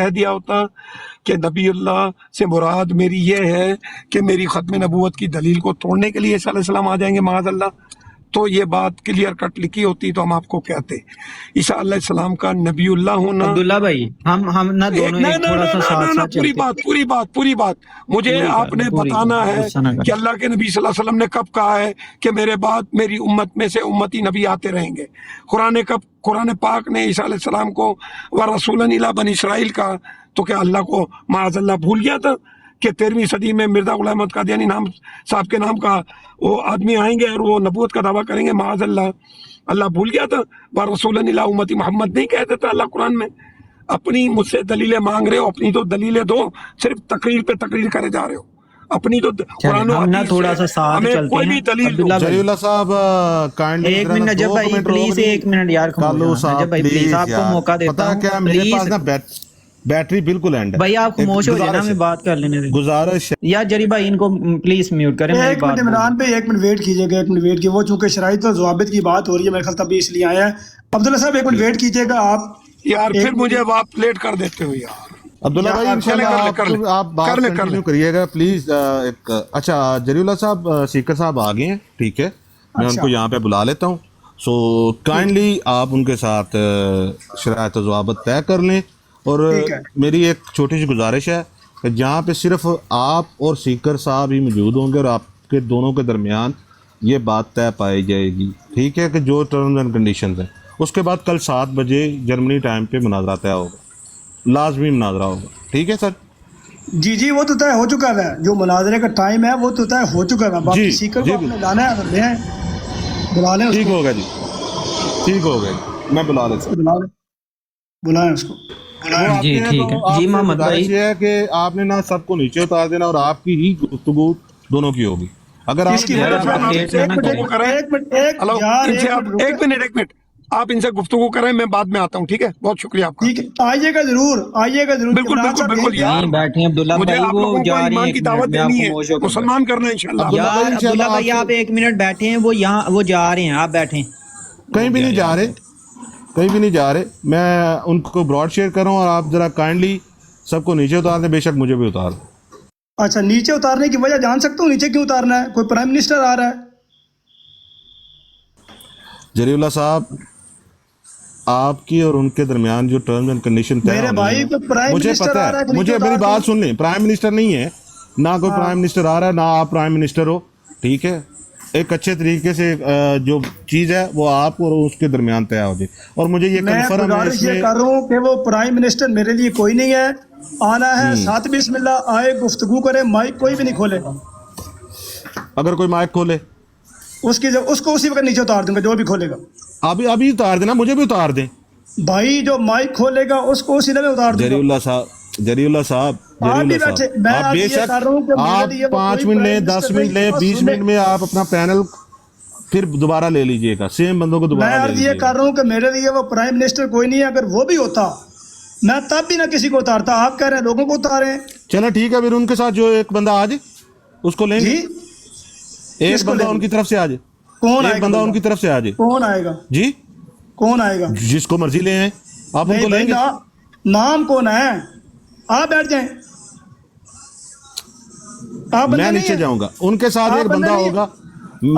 कह दिया होता कि नबीउल्लाह से मुराद मेरी ये है कि मेरी ख़त्म नबूवत की दलील को तोड़ने के लिए ईसा अलैहिस्सलाम आ जाएंगे माअज़ल्लाह, तो ये बात क्लियर कट लिखी होती तो हम आपको कहते। ईसा अलैहिस्सलाम का नबीउल्लाह होना। अब्दुल्ला भाई हम ना एक दोनों ना एक ना थोड़ा ना सा ना साथ ना ना साथ पूरी चलते। बात पूरी बात मुझे पूरी कर आपने पूरी बताना कर, है गुस्सा ना कि कर। अल्लाह के नबी सल्लल्लाहु अलैहि वसल्लम ने कब कहा है कि मेरे बाद मेरी उम्मत में से उम्मती नबी आते रहेंगे। कुरान पाक ने ईसा अलैहिस्सलाम को व रसूलन इला बनी इसराइल का, तो क्या अल्लाह को माअज़ल्लाह भूल गया था कि 13वीं सदी में मिर्जा गुलाम अहमद कादियानी नाम साहब के नाम का वो आदमी आएंगे और वो नबूवत का दावा करेंगे माअज़ल्लाह? अल्लाह भूल गया था? व रसूलन इला उम्मती मोहम्मद नहीं कहते था अल्लाह कुरान में? अपनी मुझसे दलीलें मांग रहे हो, अपनी तो दलीलें दो, सिर्फ तकरीर पे तकरीर करे जा रहे हो। अपनी तो चले कुरान और हम ना हदीस थोड़ा से सा साथ हमें चलते कोई हैं। भी दलील दो। अब्दुल्ला भाई जरीउल्लाह साहब काइंडली एक जरा ना मिनट, नजब 2 भाई मिनट रोक प्लीज दी। एक मिनट यार, खामोश कालू हो जाना। साहब नजब भाई प्लीज, प्लीज आपको यार, मौका देता पता है हूँ क्या, मेरे पास प्लीज। ना बैटरी बिल्कुल एंड है। भाई आप एक खामोश हो जाना, गुजारिश मैं है, बात कर लेने दें। गुजारिश है। यार जरी भाई इनको प्लीज म्यूट करें, मेरी एक बात मिनट इमरान भाई, एक मिनट वेट कीजिएगा, एक मिनट वेट कीजिए। वो चूंकि शराइत और ज़वाबित की बात हो रही है मेरे ख्याल तभी इसलिए आया है। अब्दुल्ला साहब एक मिनट वेट कीजिएगा आप। यार एक फिर मुझे मिनट आप लेट कर देते हो यार। अब्दुल्ला भाई यार इंशाल्लाह कर ले आप बात कर ले कंटिन्यू करिएगा प्लीज। एक अच्छा जरीउल्लाह साहब सीकर साहब आ गए हैं, ठीक है, मैं अच्छा उनको यहाँ पे बुला लेता हूँ। सो काइंडली आप उनके साथ शराइत और ज़वाबित तय कर लें। और ठीक है। मेरी एक छोटी सी गुजारिश है कि जहाँ पे सिर्फ आप और सीकर साहब ही मौजूद होंगे और आपके दोनों के दरमियान ये बात तय पाई जाएगी, ठीक है, कि जो टर्म्स एंड कंडीशंस हैं। उसके बाद कल 7 बजे जर्मनी टाइम पे मुनाजरा तय होगा, लाजमी मुनाजरा होगा, ठीक है सर? जी जी, वो तो तय हो चुका है, जो मुनाजरे का टाइम है वो तो तय हो चुका है। बाकी जी, सीकर जी, को आपने लाना है, अगर ले आए, बुला लें ठीक उसको, होगा जी, ठीक हो गया, मैं बुला लेता हूँ। बुलाएं उसको। वो आते जी हैं ठीक तो है जी आपसे मोहम्मद गुजारिश भाई। ये है कि आपने ना सबको नीचे उतार देना और आपकी ही गुफ्तगू दोनों की होगी। अगर आप इसकी यार वजह आप से लेट ना एक करें। गुफ्तगू करें। मिनट हेलो, यार, इनसे एक आप मिनट रुके। एक मिनट आप इनसे गुफ्तगू करें, मैं बाद में आता हूँ, ठीक है? बहुत शुक्रिया आपका। ठीक है, आइएगा जरूर, आइएगा जरूर। बिल्कुल इमरान बिल्कुल साहब बिल्कुल भेज दिया। यार, नहीं बैठे अब्दुल्ला मुझे भाई, आप वो लोगों को जा रहे हैं, ईमान एक की मिनट दावत में देनी आपको है, मोशो कर मुसलमान करना है इंशाल्लाह। अब्दुल्ला भाई यार अब्दुल्ला इंशाल्लाह भाई आप आपसे 1 मिनट बैठे हैं, वो यहाँ वो जा रहे हैं, आप बैठे। कहीं हो भी गया नहीं जा यार। रहे, कहीं भी नहीं जा रहे। मैं उनको ब्रॉड शेयर कर रहा हूँ और आप ज़रा काइंडली सबको नीचे उतार दें, बेशक मुझे भी उतार दें। अच्छा, नीचे उतारने की वजह जान सकता हूँ? नीचे क्यों उतारना है? कोई प्राइम मिनिस्टर आ रहा है? जरीउल्लाह साहब, आपकी और उनके दरमियान जो टर्म्स एंड कंडीशन तय मेरे होनी भाई है को ना, प्राइम मुझे मिनिस्टर पता आ रहा है है, कि नीचे मुझे मेरी उतार बात दूं? सुन लें। प्राइम मिनिस्टर नहीं है ना, कोई हाँ। प्राइम मिनिस्टर आ रहा है ना आप प्राइम मिनिस्टर हो, ठीक है? एक अच्छे तरीके से जो चीज़ है वो आप और उसके दरमियान तय हो जाए। और मुझे ये मैं कन्फर्म है गुजारिश ये इसमें। कर रहा हूँ कि वो प्राइम मिनिस्टर मेरे लिए कोई नहीं है। आना है, साथ बिस्मिल्लाह आए, गुफ्तगू करे, माइक कोई भी नहीं खोलेगा। अगर कोई माइक खोले उसकी जब उसको उसी वक्त नीचे उतार दूंगा, जो भी खोलेगा। अभी अभी उतार देना, मुझे भी उतार दें। भाई जो माइक खोलेगा उसको उसी में उतार दूंगा। जरीउल्लाह साहब, जरीउल्लाह साहब, आप भी जरीउल्लाह बैठे, साहब, मैं आप आज ये बेशक कर रहा हूँ कि मेरे आप लिए वो 5 कोई मिनट प्राइम लें, 10 मिनिस्टर मिनट नहीं। लें, और 20 सुनने, मिनट में आप अपना पैनल फिर दोबारा ले लीजिएगा, सेम बंदों को मैं दोबारा ले आज ये लीजिएगा। कर रहा हूँ कि मेरे लिए वो प्राइम मिनिस्टर कोई नहीं है। अगर वो भी होता मैं तब भी ना किसी को उतारता। आप कह रहे हैं लोगों को उतारे। चलो ठीक है, फिर उनके साथ जो एक बंदा आज उसको लेंगे, जी, एक किसको बंदा लेंगे? उनकी तरफ से आज, कौन एक आएगा? बंदा उनकी तरफ से आज कौन आएगा? जी, कौन आएगा? जिसको मर्जी ले आए आप नहीं उनको भाई, लेंगे। नाम कौन है? आप बैठ जाएं। आप बंदा मैं नहीं नीचे है? जाऊंगा, उनके साथ आप एक बंदा बंदा नहीं है? होगा,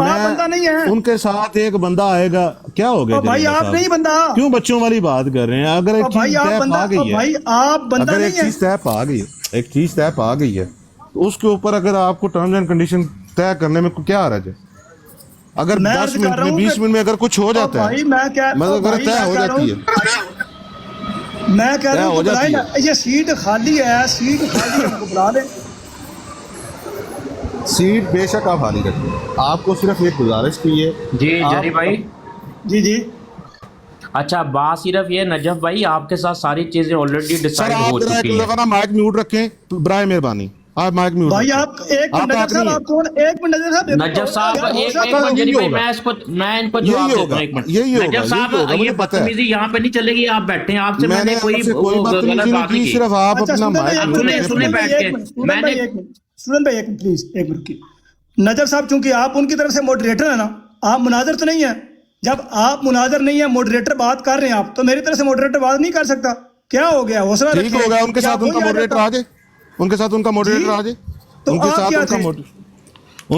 आप बंदा नहीं है? मैं उनके साथ एक बंदा आएगा। क्या हो गया और भाई जरीउल्लाह आप साहब? नहीं बंदा। क्यों बच्चों वाली बात कर रहे हैं? अगर एक और भाई चीज आप तय बंदा, पा गई और है, भाई आप बंदा अगर नहीं एक है। चीज तय पा गई है, एक चीज तय पा गई है, तो उसके ऊपर अगर आपको टर्म्स एंड कंडीशन तय करने में क्या हरज है? अगर मैं 10 अर्ज कर मिनट रहा में हूँ 20 कि- मिनट में अगर कुछ हो और जाता है, भाई मैं क्या, मतलब अगर भाई तय मैं हो कह रहा जाती है, हूँ, मैं कह रहा तय हूँ हो कि बुलाए जाती ना। ये सीट खाली है, सीट खाली है, हमको बुला ले। सीट बेशक आप खाली रखिए। आपको सिर्फ एक गुजारिश की है जी जरी भाई। जी जी, अच्छा, बात सिर्फ ये नजफ भाई, आपके साथ सारी चीजें ऑलरेडी सर, डिसाइड आप हो जरा एक चुकी दफा हैं। ना माइक म्यूट रखें, बराए मेहरबानी आप माइक म्यूट भाई रखें। आप एक मिनट, आपका नजर हक साहब नहीं है। आप कौन? एक मिनट नजर साहब, नजफ साहब यार, एक हौसला एक करो। मिनट जरी यही भाई, होगा। मैं इनको यही जवाब देता होगा, हूँ। एक मिनट यही होगा, नजफ यही साहब, होगा, ये मुझे पता है। बदतमीजी यहाँ पे नहीं चलेगी। आप बैठे हैं, आपसे मैंने कोई आपसे कोई गलत बदतमीजी बात नहीं नहीं की, की। सिर्फ आप अच्छा अपना स्टूडेंट भाई, माइक एक म्यूट मिनट, रखें। सुने स्टूडेंट भाई बैठ एक के। मिनट, स्टूडेंट मैंने भाई एक मिनट, स्टूडेंट भाई एक मिनट, प्लीज एक मिनट की। नजर साहब, चूंकि आप उनकी तरफ से मॉडरेटर है ना, आप मुनाजर तो नहीं है। जब आप मुनाजर नहीं है, मॉडरेटर बात कर रहे हैं आप, तो मेरी तरफ से मॉडरेटर बात नहीं कर सकता क्या हो गया, हौसला ठीक रखिए। हो गया, उनके क्या साथ उनका कोई आ मॉडरेटर जाता? आ जाए, उनके साथ उनका मॉडरेटर आ जाए, तो उनके आप साथ क्या उनका थे?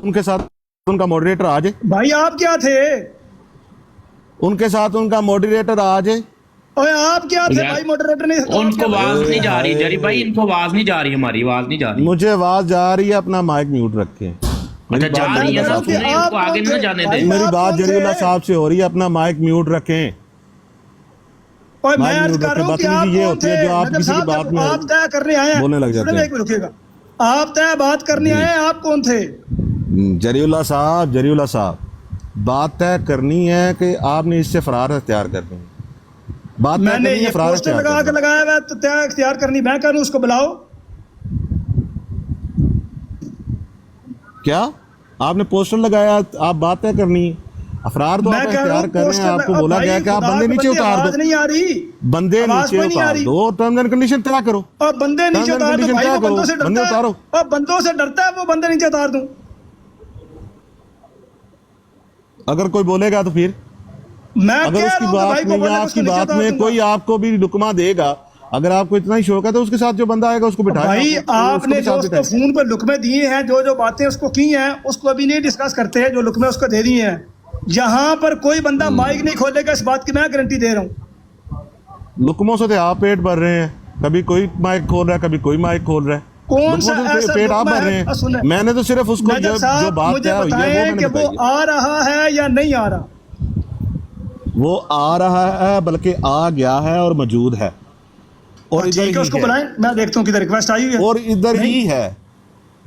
उनके साथ उनका मॉडरेटर आ जाए, भाई आप क्या थे? उनके साथ उनका मॉडरेटर आ जाए। ओए आप क्या थे यार, भाई? मॉडरेटर ने आप उनको क्या थे? आवाज नहीं जा रही हाय। जरी भाई, इनको आवाज नहीं जा रही, हमारी आवाज नहीं जा रही। मुझे आवाज जा रही है, अपना माइक म्यूट रखें। अच्छा जा बात रही है ना, जरीउल्लाह सुन रही है, आप उनको आगे कौन ना थे? जाने भाई, दे। मेरी आप बात कौन थे? जरीउल्लाह साहब से हो रही है, अपना माइक म्यूट रखें। ओए मैं माइक अर्ज म्यूट कर रहा रखें। हूँ कि आप बदतमीजी ये कौन होती थे? है जो आप नजम किसी की साहब, बात जब में आप तय करने आए हैं, बोलने लग जाते सुनिए, हैं। एक मिनट रुकिएगा। आप तय बात करने आए हैं, आप कौन थे? जरीउल्लाह साहब बात तय करनी है कि आपने इससे फरार अख्तियार करनी है। बात तय मैंने करनी है, ये फरार पोस्टर अख्तियार लगा के करनी है। लगाया हुआ है, तो तय इख्तियार करनी मैं करूँ, उसको बुलाओ। क्या आपने पोस्टर लगाया, आप बात तय करनी है, अफरार तो मैं आप कह रहा इख्तियार हूँ कर रहे हैं। पोस्टर आपको अब बोला भाई गया कि आप खुदा बंदे के नीचे बंदे, उतार आवाज दो, नहीं आ रही, बंदे आवाज नीचे कोई नहीं आ उतार रही। दो, टर्म्स एंड कंडीशन तय करो। और बंदे नीचे टर्म्स एंड उतार दो कंडीशन भाई, तय वो बंदों से करो, बंदे डरता है, उतारो। और बंदों से डरता है, वो बंदे नीचे उतार दूं। अगर कोई बोलेगा तो फिर, मैं अगर कह उसकी रहा हूँ कि भाई बात को में बोलने या को उसको आपकी नीचे बात उतार में दूंगा। कोई आपको भी लुकमा देगा, अगर आपको इतना ही शौक है तो उसके साथ जो बंदा आएगा उसको बिठाएं। भाई उसको आपने भी जो साथ उसको बिठाएं। फोन पर लुकमे दिए हैं, जो जो बातें उसको की हैं, उसको अभी नहीं डिस्कस करते हैं। जो लुकमे उसको दे दिए हैं, जहां पर कोई बंदा माइक नहीं खोलेगा, इस बात की मैं गारंटी दे रहा हूँ। लुकमों से तो आप पेट भर रहे हैं, कभी कोई माइक खोल रहा है, कभी कोई माइक खोल रहा है। कौन सा लुकमों से ऐसा पेट आप लुकमा भर रहे है? सुने, हैं। मैंने तो सिर्फ उसको नजर जो साहब बात मुझे तय हुई है वो बताएं मैंने कि वो बताई है। आ रहा है या नहीं आ रहा। वो आ रहा है, बल्कि आ गया है और मौजूद है, और इधर ठीक है, ही उसको है, बुलाएं, मैं देखता हूँ किधर रिक्वेस्ट आई हुई है। और इधर नहीं। ही है।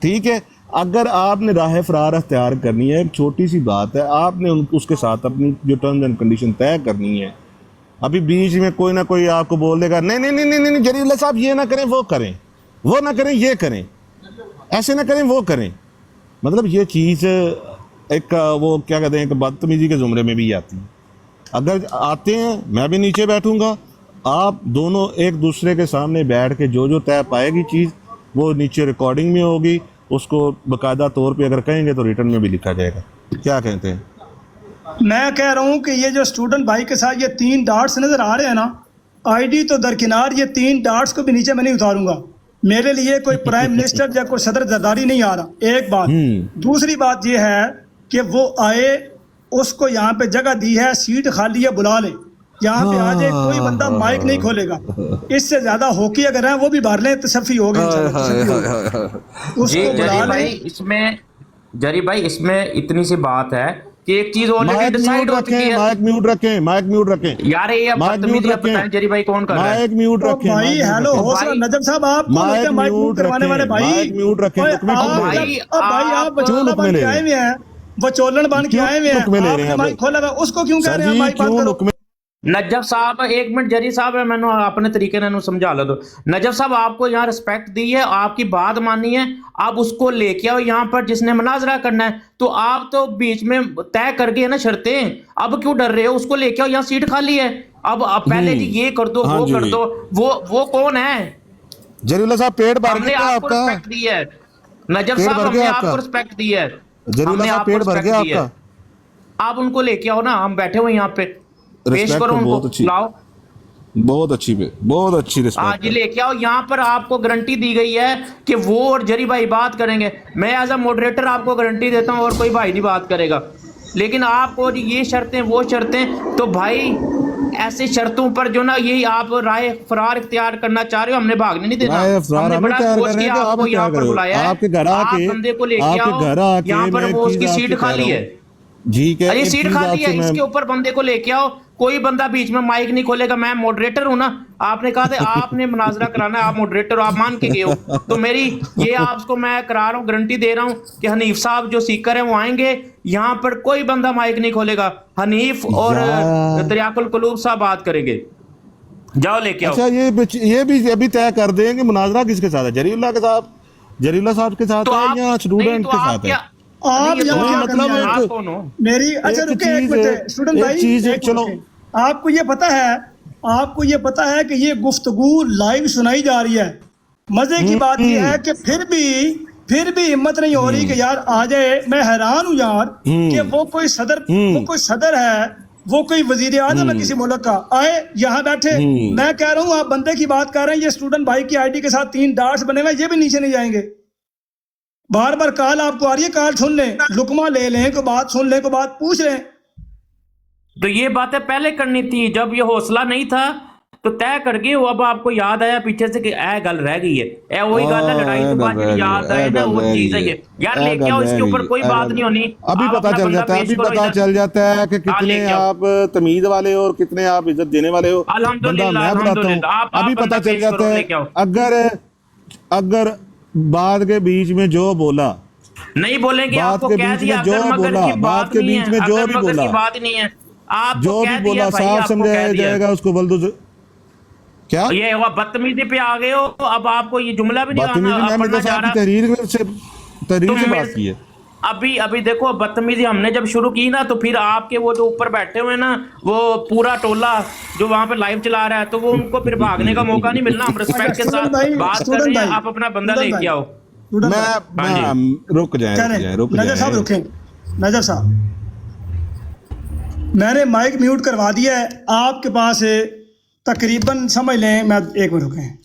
ठीक है, अगर आपने राह फरार अख्तियार करनी है, एक छोटी सी बात है, आपने उसके साथ अपनी जो टर्म्स एंड कंडीशन तय करनी है। अभी बीच में कोई ना कोई आपको बोल देगा नहीं नहीं नहीं नहीं नहीं जरीउल्लाह साहब ये ना करें, वो करें, वो ना करें, ये करें, ऐसे ना करें, वो करें। मतलब ये चीज़ एक वो क्या कहते हैं, एक बदतमीजी के ज़ुमरे में भी आती है। अगर आते हैं, मैं भी नीचे बैठूंगा, आप दोनों एक दूसरे के सामने बैठ के जो जो तय पाएगी चीज़, वो नीचे रिकॉर्डिंग में होगी, उसको बाकायदा तौर पे अगर कहेंगे तो रिटर्न में भी लिखा जाएगा। क्या कहते हैं? मैं कह रहा हूँ कि ये जो स्टूडेंट भाई के साथ ये 3 डॉट्स नजर आ रहे हैं ना, आईडी तो दरकिनार, ये 3 डॉट्स को भी नीचे मैं नहीं उतारूंगा। मेरे लिए कोई प्राइम मिनिस्टर या कोई सदर जरदारी नहीं आ रहा, एक बात। दूसरी बात ये है कि वो आए, उसको यहाँ पे जगह दी है, सीट खाली है, बुला ले, यहाँ पे आ जाए, कोई बंदा माइक नहीं खोलेगा। इससे ज्यादा होकी अगर है वो भी भर लें, तसफ़ी होगी इंशाल्लाह, तसफ़ी होगी। जी उसको बुला जरी ले। भाई, इसमें इतनी सी बात है कि एक चीज ऑलरेडी माइक डिसाइड म्यूट हो चुकी रखें, है। माइक म्यूट रखें, माइक म्यूट रखें, यार ये माइक म्यूट बदतमीजी आप रखें, बताएं जरी भाई कौन कर रहा है? माइक म्यूट तो रखें, भाई माइक म्यूट हेलो, रखें। हौसला, भाई, नजम साहब आप कौन होते हैं माइक म्यूट करवाने वाले भाई? माइक म्यूट रखें, ओए, लुकमे क्यों आप ले रहे भाई, हैं? अब भाई आप आप- बचोला लुकमे बन ले के रहे आए हुए हैं, बचोलन बन के क्यों आए हुए हैं, लुकमे ले रहे आपने हैं? माइक खोला हुआ है, उसको क्यों कह सर रहे हैं जी माइक बंद क्यों करो? लुकमे? नजफ साहब एक मिनट जरी साहब है, मैंने अपने तरीके ने समझा लो। तो नजफ साहब आपको यहाँ रिस्पेक्ट दी है, आपकी बात मानी है, आप उसको लेके आओ यहाँ पर जिसने मुनाजरा करना है। तो आप तो बीच में तय कर गए ना शर्तें, अब क्यों डर रहे हो? उसको लेके आओ, यहाँ सीट खाली है। अब पहले जी ये कर दो, हाँ वो जी। कर दो, वो कौन है? जरीउल्लाह साहब पेट भर हमने गया आपको आपका? रिस्पेक्ट दी है नजफ पेट साहब, भर हमने गया आपको आपका? रिस्पेक्ट दी है, जरीउल्लाह हमने साहब आपको पेट भर रिस्पेक्ट गया दी है। आपका? आप उनको लेके आओ ना, हम बैठे हुए यहाँ पे, पेश रिस्पेक्ट करो तो उनको, बहुत अच्छी, लाओ। बहुत अच्छी आज रिस्पेक्ट है। लेके आओ यहाँ पर, आपको गारंटी दी गई है कि वो और जरी भाई बात करेंगे। मैं एज अ मॉडरेटर आपको गारंटी देता हूँ, और कोई भाई नहीं बात करेगा। लेकिन आपको ये शर्तें वो शर्तें, तो भाई ऐसे शर्तों पर जो ना यही आप राय फरार इख्तियार करना चाह रहे हो, हमने भागने नहीं देना। राय फरार हमने हम बड़ा इख्तियार सोच कर के रहे हैं, तो आपको आप यहाँ क्या पर करो? बुलाया है। आपके घर आप आके, बंदे को लेके आपके आओ, घर आके यहाँ पर मैं वो एक उसकी चीज़ सीट आपसे कह खाली रहा है। हूँ। ठीक है, अरे एक सीट चीज़ खाली है, आपसे इसके मैं, ऊपर बंदे को लेके आओ। कोई बंदा बीच में माइक नहीं खोलेगा, मैं मॉडरेटर हूं ना। आपने कहा था आपने मुनाजरा कराना है, आप मॉडरेटर हो, आप मान के गए हो। तो मेरी ये आपको मैं करा रहा हूँ, गारंटी दे रहा हूँ कि हनीफ साहब जो सीकर है वो आएंगे, यहाँ पर कोई बंदा माइक नहीं खोलेगा। हनीफ और यार। दरियाकुल कुलूब साहब बात करेंगे। जाओ लेके आओ। अच्छा ये भी अभी तय कर दें कि मुनाजरा किसके साथ है? जरीउल्लाह के साथ, जरीउल्लाह साहब के साथ तो है आप या नहीं, स्टूडेंट तो के आप साथ है? क्या आप नहीं, ये तो यहाँ क्या मतलब करने आए? एक- आप कौन हो? मेरी अच्छा एक रुके, एक चीज़ मिनट है, स्टूडेंट एक भाई, चीज़ है, एक चलो। मिनट। आपको ये पता है कि ये गुफ्तगू लाइव सुनाई जा रही है। मजे की बात ये है कि फिर भी हिम्मत नहीं हो रही कि यार आ जाए। मैं हैरान हूँ यार कि वो कोई सदर है वो कोई वजीर आजम है किसी मुल्क का, आए यहाँ बैठे। मैं कह रहा हूँ आप बंदे की बात कर रहे हैं, ये स्टूडेंट भाई की आईडी के साथ 3 डॉट्स बने हुए, ये भी नीचे नहीं जाएंगे। बार बार कॉल आपको आ रही है, कॉल सुन लें, लुकमा ले लें, को बात सुन लें, को बात पूछ लें। तो ये बातें पहले करनी थी, जब ये हौसला नहीं था तो तय कर गए हो। अब आपको याद आया पीछे से कि ए गल रह गई है, ए वही गल है, लड़ाई के बाद याद आए ना वो चीज है ये। यार लेके आओ, इसके ऊपर कोई बात नहीं होनी। अभी पता चल जाता है, अभी पता चल जाता है कि कितने आप तमीज वाले हो और कितने आप इज्जत देने वाले हो। बंदा मैं बताता हूँ, अभी पता चल जाता है। अगर बात के बीच में जो बोला नहीं बोलेंगे, बात आपको के कह बीच दिया में जो अगर मगर बोला, की बात के बीच में जो भी बोला, बात नहीं है, आप जो भी बोला साफ समझाया जाएगा उसको। बोल दो क्या ये हुआ, बदतमीजी पे आ गए हो। अब आपको ये जुमला भी नहीं आना, पढ़ना जा रहा। तहरीर से बात की है। अभी देखो, बदतमीजी हमने जब शुरू की ना, तो फिर आपके वो जो ऊपर बैठे हुए ना, वो पूरा टोला जो वहां पे लाइव चला रहा है, तो वो उनको फिर भागने का मौका नहीं मिलना। हम रिस्पेक्ट के साथ बात कर रहे हैं, आप अपना बंदा लेके आओ। मैं रुक जाए नजर साहब रुकें। नजर साहब, मैंने माइक म्यूट करवा दिया है आपके पास तकरीबन, समझ लें, मैं 1 मिनट रुकें,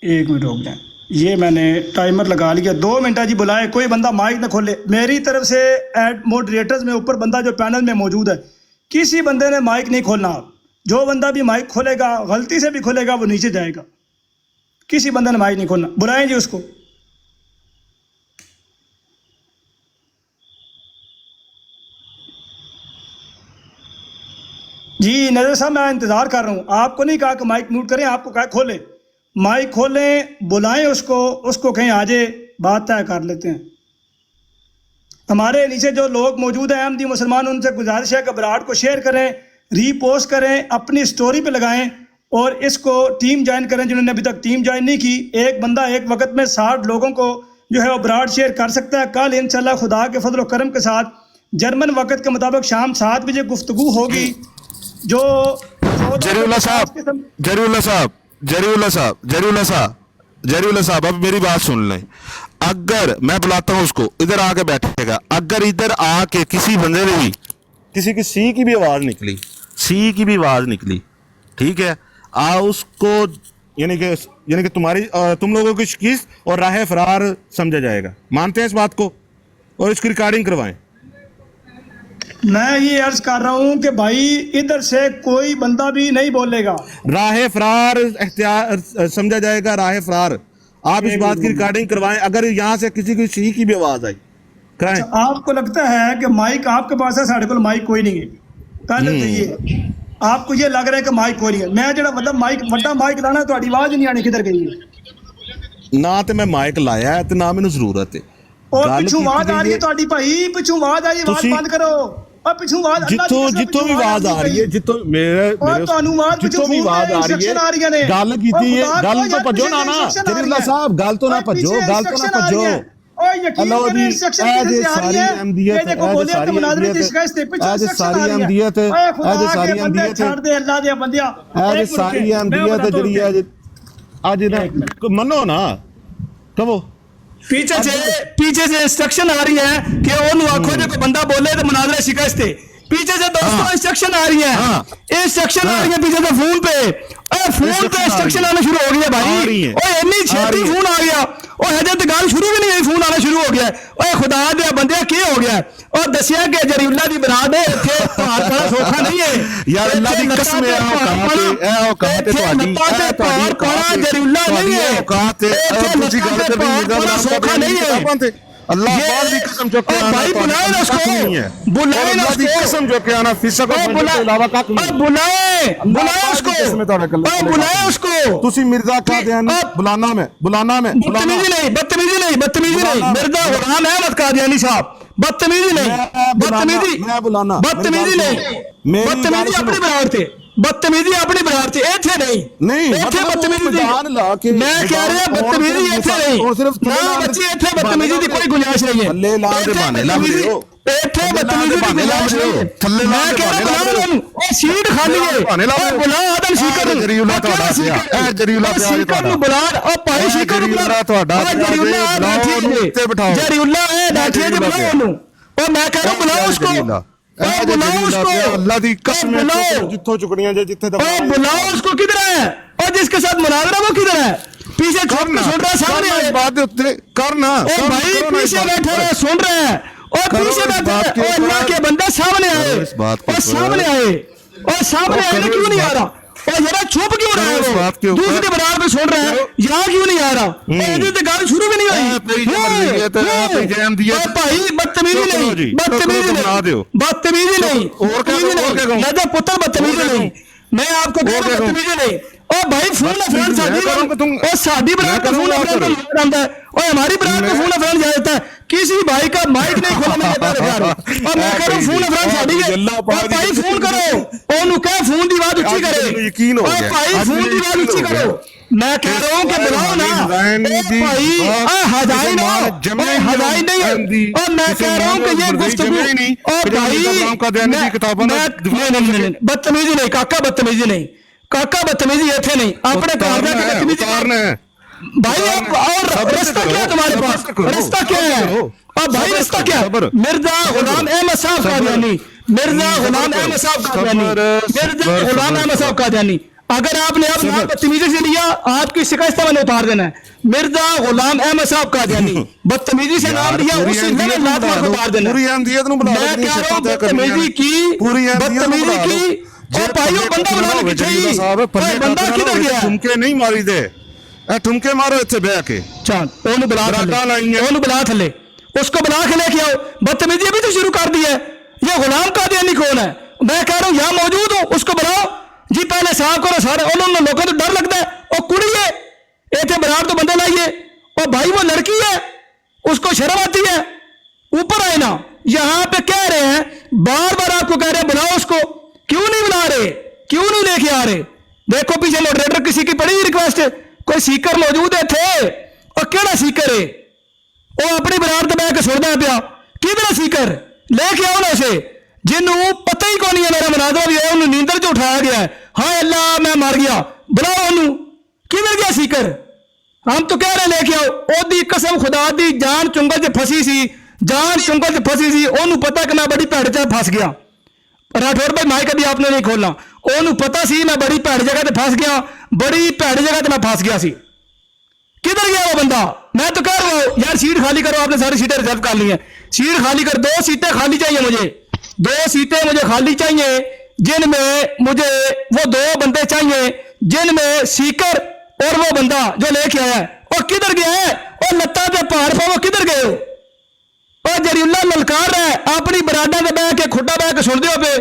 1 मिनट रुक जाए, ये मैंने टाइमर लगा लिया। 2 मिनट जी, बुलाए, कोई बंदा माइक ना खोले। मेरी तरफ से एड मॉडरेटर्स में ऊपर बंदा जो पैनल में मौजूद है, किसी बंदे ने माइक नहीं खोलना। जो बंदा भी माइक खोलेगा, गलती से भी खोलेगा, वो नीचे जाएगा। किसी बंदे ने माइक नहीं खोलना। बुलाएं जी उसको। जी नजर साहब, मैं इंतजार कर रहा हूँ। आपको नहीं कहा कि माइक म्यूट करें, आपको कहा खोले, माइक खोलें, बुलाएं उसको कहीं आ जाए, बात तय कर लेते हैं। हमारे नीचे जो लोग मौजूद हैं अहमदी मुसलमान, उनसे गुजारिश है कि बराड को शेयर करें, रीपोस्ट करें, अपनी स्टोरी पे लगाएं और इसको टीम ज्वाइन करें जिन्होंने अभी तक टीम ज्वाइन नहीं की। एक बंदा एक वक्त में 60 लोगों को जो है वो बराड शेयर कर सकता है। कल इंशाल्लाह खुदा के फजल करम के साथ जर्मन वक्त के मुताबिक शाम 7 बजे गुफ्तगू होगी। जो जरीउल्लाह साहब, अब मेरी बात सुन लें। अगर मैं बुलाता हूं उसको, इधर आके बैठेगा, अगर इधर आके किसी बंदे ने भी किसी की सी की भी आवाज निकली, ठीक है, उसको यानी कि तुम लोगों की शिकीस्त और राह फरार समझा जाएगा। मानते हैं इस बात को? और इसकी रिकॉर्डिंग करवाएं। मैं ये अर्ज कर रहा हूँ कि भाई इधर से कोई बंदा भी नहीं बोलेगा, राह फरार इख्तियार समझा जाएगा, राह फरार। आप इस बात की रिकॉर्डिंग करवाएं। अगर यहाँ से किसी की सी की भी आवाज आई कराएं। आपको लगता है कि माइक आपके पास है, साढ़े को माइक कोई नहीं है, पहले तो ये आपको ये लग रहा है कि माइक कोई नहीं है। मैं जो मतलब माइक वड्डा माइक लाना, तो आवाज नहीं आनी, किधर गई है? ना तो मैं माइक लाया है, तो ना मैंने जरूरत है। और पिछू आवाज आ रही है ਤੁਹਾਡੀ भाई, पिछू आवाज आ रही है, आवाज बंद करो। और पिछू आवाज जितो भी आवाज आ रही है, जितो मेरे जितो भी आवाज आ रही है, गल कीती है, गल तो भजो ना जरीउल्लाह साहब, गल तो ना भजो, गल तो ना भजो। अल्लाह जी, ए जे सारी अहमदियत, ए जे सारी अहमदियत, ए जे सारी अहमदियत, छोड़ दे अल्लाह दे बंदिया, ए जे सारी अहमदियत ਜਿਹੜੀ ਅੱਜ ना मनो ना कहो। पीछे से इंस्ट्रक्शन आ रही है कि ओनू आखो जो कोई बंदा बोले तो मुनाजरा शिकस्त है। पीछे से दोस्तों इंस्ट्रक्शन आ रही है, इंस्ट्रक्शन आ रही है पीछे से फोन पे इंस्ट्रक्शन आना शुरू हो गया भाई। ओए इतनी छेती फोन आ गया, और हजे तो गल शुरू भी नहीं हुई, फोन आना शुरू हो गया। ओए खुदा दे बंदे की हो गया? और दसिया कि जरीउल्लाह दी बरात है, इत्थे पहाड़ बड़ा सौखा नहीं है यार, अल्लाह दी कसम है, औकात है ਤੁਹਾਡੀ, पहाड़ जरीउल्लाह नहीं है, औकात है। ਤੁਸੀਂ ਗੱਲ ਕਰ ਰਹੀ बड़ा सौखा नहीं है। अल्लाह पाक की कसम जो के आना, भाई बुलाए ना उसको, बुलाए ना उसको, कसम जो के आना फिसक के अलावा का बुलाए उसको, बुलाए उसको। तुसी मिर्जा कादियानी बुलाना में बदतमीजी नहीं, मिर्जा गुलाम अहमद कादियानी साहब, बदतमीजी नहीं, बदतमीजी अपनी बराबर थे, बदतमीजी अपनी बराबर थे, इथे नहीं इथे बदतमीजी। मैं कह रहा बदतमीजी इथे नहीं ना बच्ची, इथे बदतमीजी की कोई गुंजाइश नहीं है। थल्ले ला दे बहाने ला रहे हो, इथे बदतमीजी की गुंजाइश नहीं है। थल्ले ला मैं दे कह रहा बहाने ला, ओ सीट खाली है, बुला आदम सीकर जरीउल्लाह ਤੁਹਾਡਾ ਪਿਆ, ਜਰੀउल्लाह ਪਿਆ सीकर ਨੂੰ बुला, ओ भाई सीकर ਨੂੰ बुला, ਤੁਹਾਡਾ जरीउल्लाह ਉੱਤੇ ਬਿਠਾਓ, जरीउल्लाह है बैठिए जे बुलाओ ਉਹਨੂੰ। और मैं कह रहा हूं बुलाओ उसको, और बुलाओ उसको, अल्लाह दी कसम है, बुलाओ, जिथों चुकड़ियां जे जिथे और बुलाओ उसको। किधर है? और जिसके साथ मुनाजरा वो किधर है? पीछे छुप के सुन रहा है, सामने आए बात दे उत्ते करना। ओ भाई पीछे बैठे रहे, सुन रहे हैं, और पीछे बैठे हैं, और अल्लाह के बंदा सामने आए, और सामने आए, और सामने आए क्यों नहीं आ रहा? और जरा चुप क्यों रहा है वो? दूसरे बराबर पे सुन रहे हैं, यहाँ क्यों नहीं आ रहा? और ये तो गाल शुरू भी नहीं हुई। भाई बदतमीजी नहीं, बदतमीजी नहीं, बदतमीजी नहीं, नजर पुत्र बदतमीजी नहीं, मैं आपको कह रहा हूं बदतमीजी नहीं। और भाई फोन फ्रेंड साडी बरात का फोन फ्रेंड आंदा है, और हमारी बरात का फोन फ्रेंड जाता है। किसी भाई का माइक नहीं खोला, मैं बता रहा हूं। और मैं कह रहा हूं फोन फ्रेंड साडी है, और भाई फोन करो, ओनू कह फोन दी आवाज ऊंची करे, और भाई फोन दी आवाज ऊंची करो। मैं कह रहा हूं कि बुलाओ ना भाई, हजाई ना, हजाई नहीं। और मैं कह रहा हूं कि ये गुफ्तगू, और भाई बदतमीजी नहीं काका, बदतमीजी नहीं काका, बदतमीजी इतने नहीं, अपने घर जाके बदतमीजी भाई। आप और रास्ता क्या है तुम्हारे पास? रास्ता क्या है? और भाई रास्ता क्या? मिर्जा गुलाम अहमद साहब कादियानी, मिर्जा गुलाम अहमद साहब कादियानी, मिर्जा गुलाम अहमद साहब कादियानी। अगर आपने अब नाम बदतमीजी से लिया, आपकी शिकायत मैंने उतार देना है। मिर्जा गुलाम अहमद साहब कादियानी, बदतमीजी से नाम लिया, उससे लात मार उतार देना। मैं कह रहा हूं बदतमीजी की, बदतमीजी की। और भाइयों बंदा बुला के चाहिए, बंदा किधर गया? ठुमके नहीं मारी दे, ठुमके मारो इतने बह के। चल ओनू बुला थले, ओनू बुला थले, उसको बुला के लेके आओ। बदतमीजी अभी तो शुरू कर दी है। ये गुलाम कादियानी कौन है? मैं कह रहा हूं यहां मौजूद हूं, उसको बुलाओ जी, पहले साफ करो सारे। उन्होंने लोगों को डर लगता है, और कुड़ी है इतने बराबर तो बंदे लाइए, और भाई वो लड़की है, उसको शर्म आती है, ऊपर आए ना। यहां पे कह रहे हैं, बार बार आपको कह रहे हैं बुलाओ उसको, क्यों नहीं बुला रहे? क्यों नहीं लेके आ रहे? देखो पीछे मॉडरेटर किसी की पड़ी रिक्वेस्ट, कोई सीकर मौजूद है थे, और केड़ा सीकर है? वो अपनी बराबर तो बह के सुनता पिया, किधर सीकर? लेके आओ ना उसे, जिन्हों पता ही कौन है मेरा मुनाजरा भी है, उन्होंने नींदर जो उठाया गया है। हाँ अल्लाह मैं मार गया, बुलाओ उन्होंने, किधर गया सीकर? हम तो कह रहे लेके आओ। ओदी कसम खुदा दी, जान चुंगल च फसी सी, जान चुंगल च फसी सी, ओनू पता कि मैं बड़ी भैड़ च फस गया। राठौर भाई माइक अभी आपने नहीं खोलना, ओनू पता सी मैं बड़ी भैड़ जगह ते फस गया, बड़ी भैड़ जगह ते मैं फस गया सी। किधर गया वो बंदा? मैं तो कह रहा हूं यार सीट खाली करो, आपने सारी सीटें रिजर्व कर ली हैं, सीट खाली कर, 2 सीटें खाली चाहिए मुझे, 2 सीटें मुझे खाली चाहिए, जिनमें मुझे वो 2 बंदे चाहिए, जिनमें सीकर और वो बंदा जो लेके आया है। और किधर गया है? और लत्ता पे पहाड़ पर वो किधर गए हो? और जरीउल्ला ललकार रहा है, अपनी बराडा में बह के खुट्टा बह के सुन दियो पे,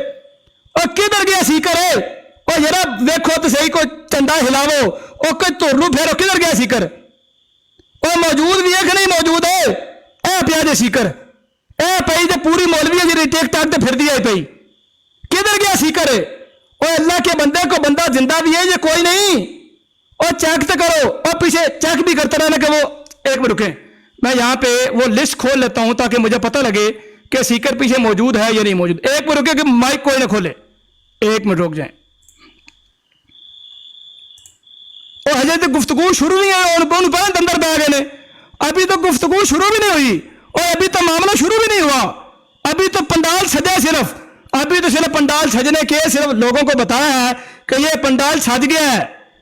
और किधर गया सीकर है? और जरा देखो तो सही, कोई चंदा हिलावो, और कोई तुरलू फेरो, किधर गया सीकर? और मौजूद भी है कि नहीं मौजूद है? ए पिया जे सीकर, ए पई जे पूरी मौलवी जी टेक टाक ते फिर दिया पई, किधर गया सीकर? और अल्लाह के बंदे को बंदा जिंदा भी है ये कोई नहीं, और चेक तो करो, और पीछे चेक भी करते रहना कि वो। एक मिनट रुके, मैं यहाँ पे वो लिस्ट खोल लेता हूं ताकि मुझे पता लगे कि सीकर पीछे मौजूद है या नहीं मौजूद। एक मिनट रुके कि माइक कोई ना खोले, एक मिनट रुक जाए। और हजे तो गुफ्तगू शुरू नहीं है, और अंदर बह गए ने, अभी तो गुफ्तगू शुरू भी नहीं हुई, और अभी तो मामला शुरू भी नहीं हुआ, अभी तो पंडाल सजा सिर्फ, अभी तो सिर्फ पंडाल सजने के सिर्फ लोगों को बताया है कि ये पंडाल सज गया है,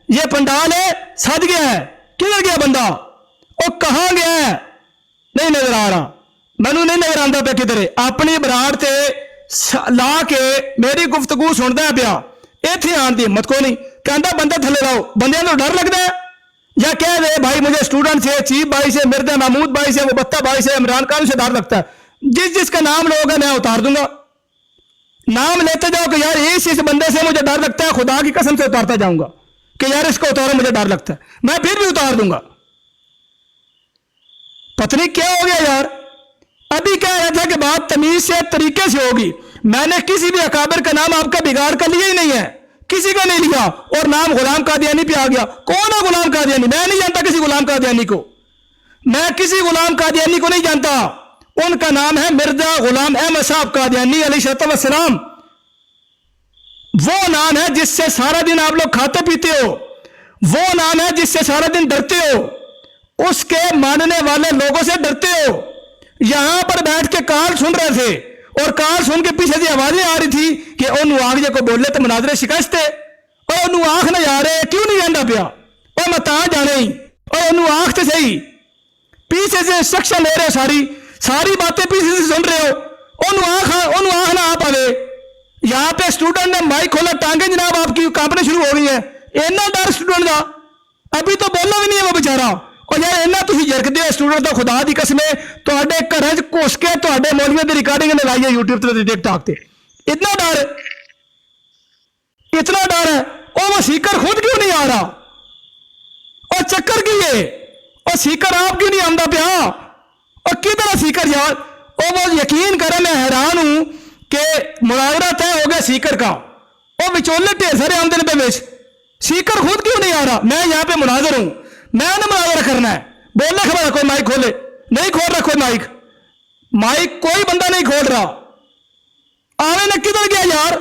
ये पंडाल है सज गया है। किधर गया बंदा? और कहां गया है? नहीं नजर आ रहा, मैनू नहीं नजर आंदा पे किधर है। अपनी बराड़ ते ला के मेरी गुफ्तगू सुनता पिया, इत्थे आने की हिम्मत को नहीं, कहता बंदे थले लाओ। बंदे को डर लगता है, या कह दे भाई मुझे स्टूडेंट से, चीफ भाई से, मिर्जा महमूद भाई से, मुबत्ता भाई से, इमरान खान से डर लगता है। जिस जिसका नाम लोगे मैं उतार दूंगा, नाम लेते जाओ कि यार इस बंदे से मुझे डर लगता है, खुदा की कसम से उतारता जाऊंगा कि यार इसको उतारो मुझे डर लगता है, मैं फिर भी उतार दूंगा। पता नहीं क्या हो गया यार, अभी कह रहा था कि बात तमीज से तरीके से होगी। मैंने किसी भी अकाबिर का नाम आपका बिगाड़ कर लिया ही नहीं है, किसी का नहीं लिया, और नाम गुलाम कादियानी पे आ गया। कौन है गुलाम कादियानी? मैं नहीं जानता किसी गुलाम कादियानी को, मैं किसी गुलाम कादियानी को नहीं जानता। उनका नाम है मिर्जा गुलाम अहमद साहब कादियानी अलैहिस्सलाम। वो नाम है जिससे सारा दिन आप लोग खाते पीते हो, वो नाम है जिससे सारा दिन डरते हो, उसके मानने वाले लोगों से डरते हो। यहां पर बैठ के कॉल सुन रहे थे और कॉल सुन के पीछे से आवाजें आ रही थी कि ओनू आख जे को बोले तो मुनाजरे शिकस्त है और ओनू आख ना जा रहे क्यों नहीं कहता पिया और मैं ता जाने ही और ओनू आख तो सही पीछे से इंस्ट्रक्शन ले रहे हो सारी बातें पीछे से सुन रहे हो ओनू आख ना आप आवे यहाँ पे स्टूडेंट ने माइक खोला टांगे जनाब आपकी कांपने शुरू हो गई है इन्ना डर स्टूडेंट का अभी तो बोलना भी नहीं है वो बेचारा और यार इन्ना तुम जरकते हो स्टूडेंट तो खुदा दी कसम तुहाडे घरां च घुस के तुहाडे मौलवियों की रिकॉर्डिंग लगाई है यूट्यूब ते टिकटॉक ते इतना डर है और वो सीकर खुद क्यों नहीं आ रहा और चक्कर की है और सीकर आप क्यों नहीं आंदा पिया और किधर सीकर यार और वो यकीन करें मैं हैरान हूं कि मुनाजरा तय हो गया सीकर का और विचोले ढेर सारे आमदन पे बेच सीकर खुद क्यों नहीं आ रहा मैं यहाँ पे मुनाजर हूं मैंने मुनाजरा करना है बोलने खबर कोई माइक खोले नहीं खोल रहा कोई माइक कोई बंदा नहीं खोल रहा आवे ने किधर गया यार